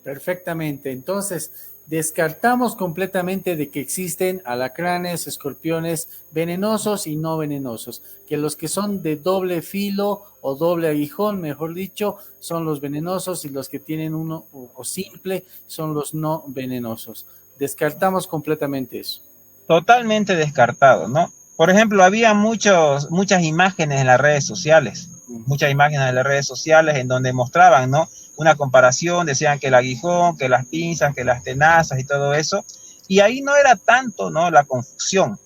Perfectamente. Entonces, descartamos completamente de que existen alacranes, escorpiones venenosos y no venenosos, que los que son de doble filo o doble aguijón, mejor dicho, son los venenosos y los que tienen uno o simple son los no venenosos. Descartamos completamente eso. Totalmente descartado, ¿no? Por ejemplo, había muchas imágenes en las redes sociales, en donde mostraban, ¿no? Una comparación, decían que el aguijón, que las pinzas, que las tenazas y todo eso, y ahí no era tanto, ¿no? La confusión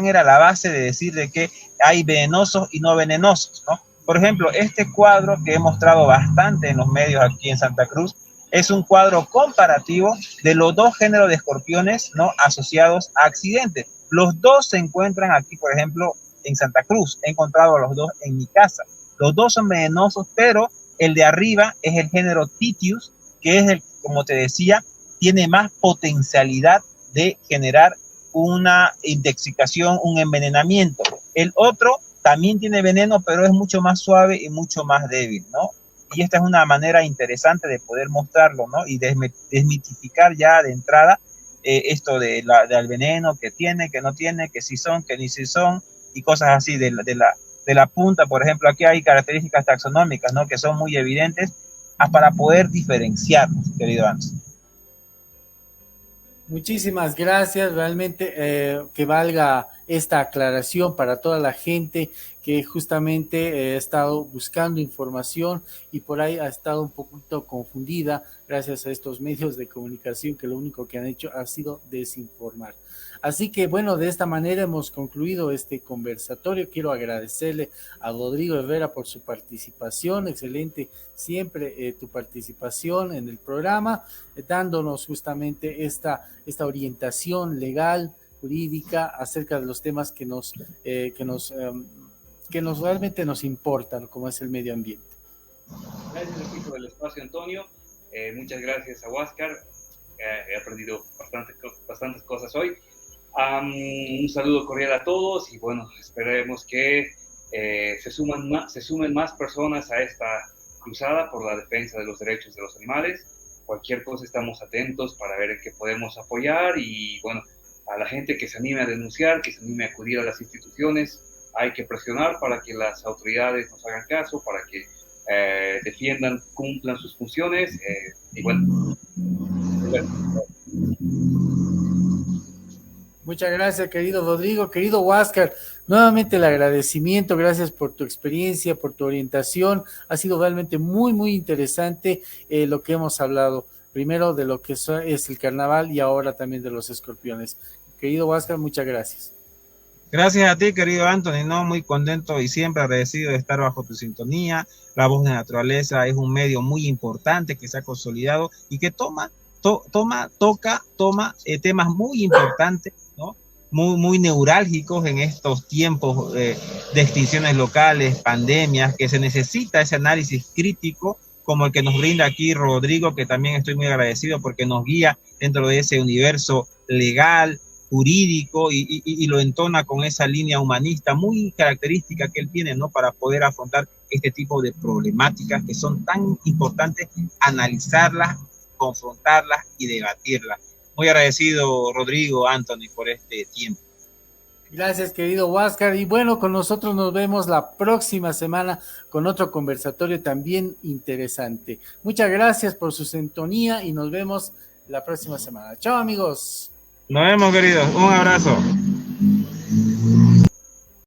era la base de decir de que hay venenosos y no venenosos, ¿no? Por ejemplo, este cuadro que he mostrado bastante en los medios aquí en Santa Cruz, es un cuadro comparativo de los dos géneros de escorpiones, ¿no? Asociados a accidentes. Los dos se encuentran aquí, por ejemplo, en Santa Cruz. He encontrado a los dos en mi casa. Los dos son venenosos, pero el de arriba es el género Titius, que es el, como te decía, tiene más potencialidad de generar una intoxicación, un envenenamiento. El otro también tiene veneno, pero es mucho más suave y mucho más débil, ¿no? Y esta es una manera interesante de poder mostrarlo, ¿no? Y desmitificar ya de entrada esto del veneno que tiene, que no tiene, que sí son, que ni sí son, y cosas así de la punta. Por ejemplo, aquí hay características taxonómicas, ¿no? Que son muy evidentes para poder diferenciarlos, querido Anderson. Muchísimas gracias, realmente que valga esta aclaración para toda la gente que justamente ha estado buscando información y por ahí ha estado un poquito confundida gracias a estos medios de comunicación que lo único que han hecho ha sido desinformar. Así que bueno, de esta manera hemos concluido este conversatorio. Quiero agradecerle a Rodrigo Herrera por su participación, excelente siempre tu participación en el programa, dándonos justamente esta orientación legal, jurídica acerca de los temas que realmente nos importan, como es el medio ambiente. Gracias, equipo del espacio, Antonio. Muchas gracias a Huáscar. He aprendido bastantes cosas hoy. Un saludo cordial a todos y bueno, esperemos que se sumen más personas a esta cruzada por la defensa de los derechos de los animales. Cualquier cosa estamos atentos para ver en qué podemos apoyar y bueno, a la gente que se anime a denunciar, que se anime a acudir a las instituciones, hay que presionar para que las autoridades nos hagan caso, para que defiendan, cumplan sus funciones y bueno. Muchas gracias, querido Rodrigo, querido Huáscar, nuevamente el agradecimiento, gracias por tu experiencia, por tu orientación, ha sido realmente muy, muy interesante lo que hemos hablado, primero de lo que es el carnaval y ahora también de los escorpiones. Querido Huáscar, muchas gracias. Gracias a ti, querido Anthony, no, muy contento y siempre agradecido de estar bajo tu sintonía. La Voz de la Naturaleza es un medio muy importante que se ha consolidado y que toca temas muy importantes, ¿no? Muy neurálgicos en estos tiempos de extinciones locales, pandemias, que se necesita ese análisis crítico como el que nos brinda aquí Rodrigo, que también estoy muy agradecido porque nos guía dentro de ese universo legal, jurídico y lo entona con esa línea humanista muy característica que él tiene, ¿no? Para poder afrontar este tipo de problemáticas que son tan importantes, analizarlas, confrontarlas y debatirlas. Muy agradecido, Rodrigo, Anthony, por este tiempo. Gracias, querido Huáscar. Y bueno, con nosotros nos vemos la próxima semana con otro conversatorio también interesante. Muchas gracias por su sintonía y nos vemos la próxima semana. Chao, amigos. Nos vemos, queridos. Un abrazo.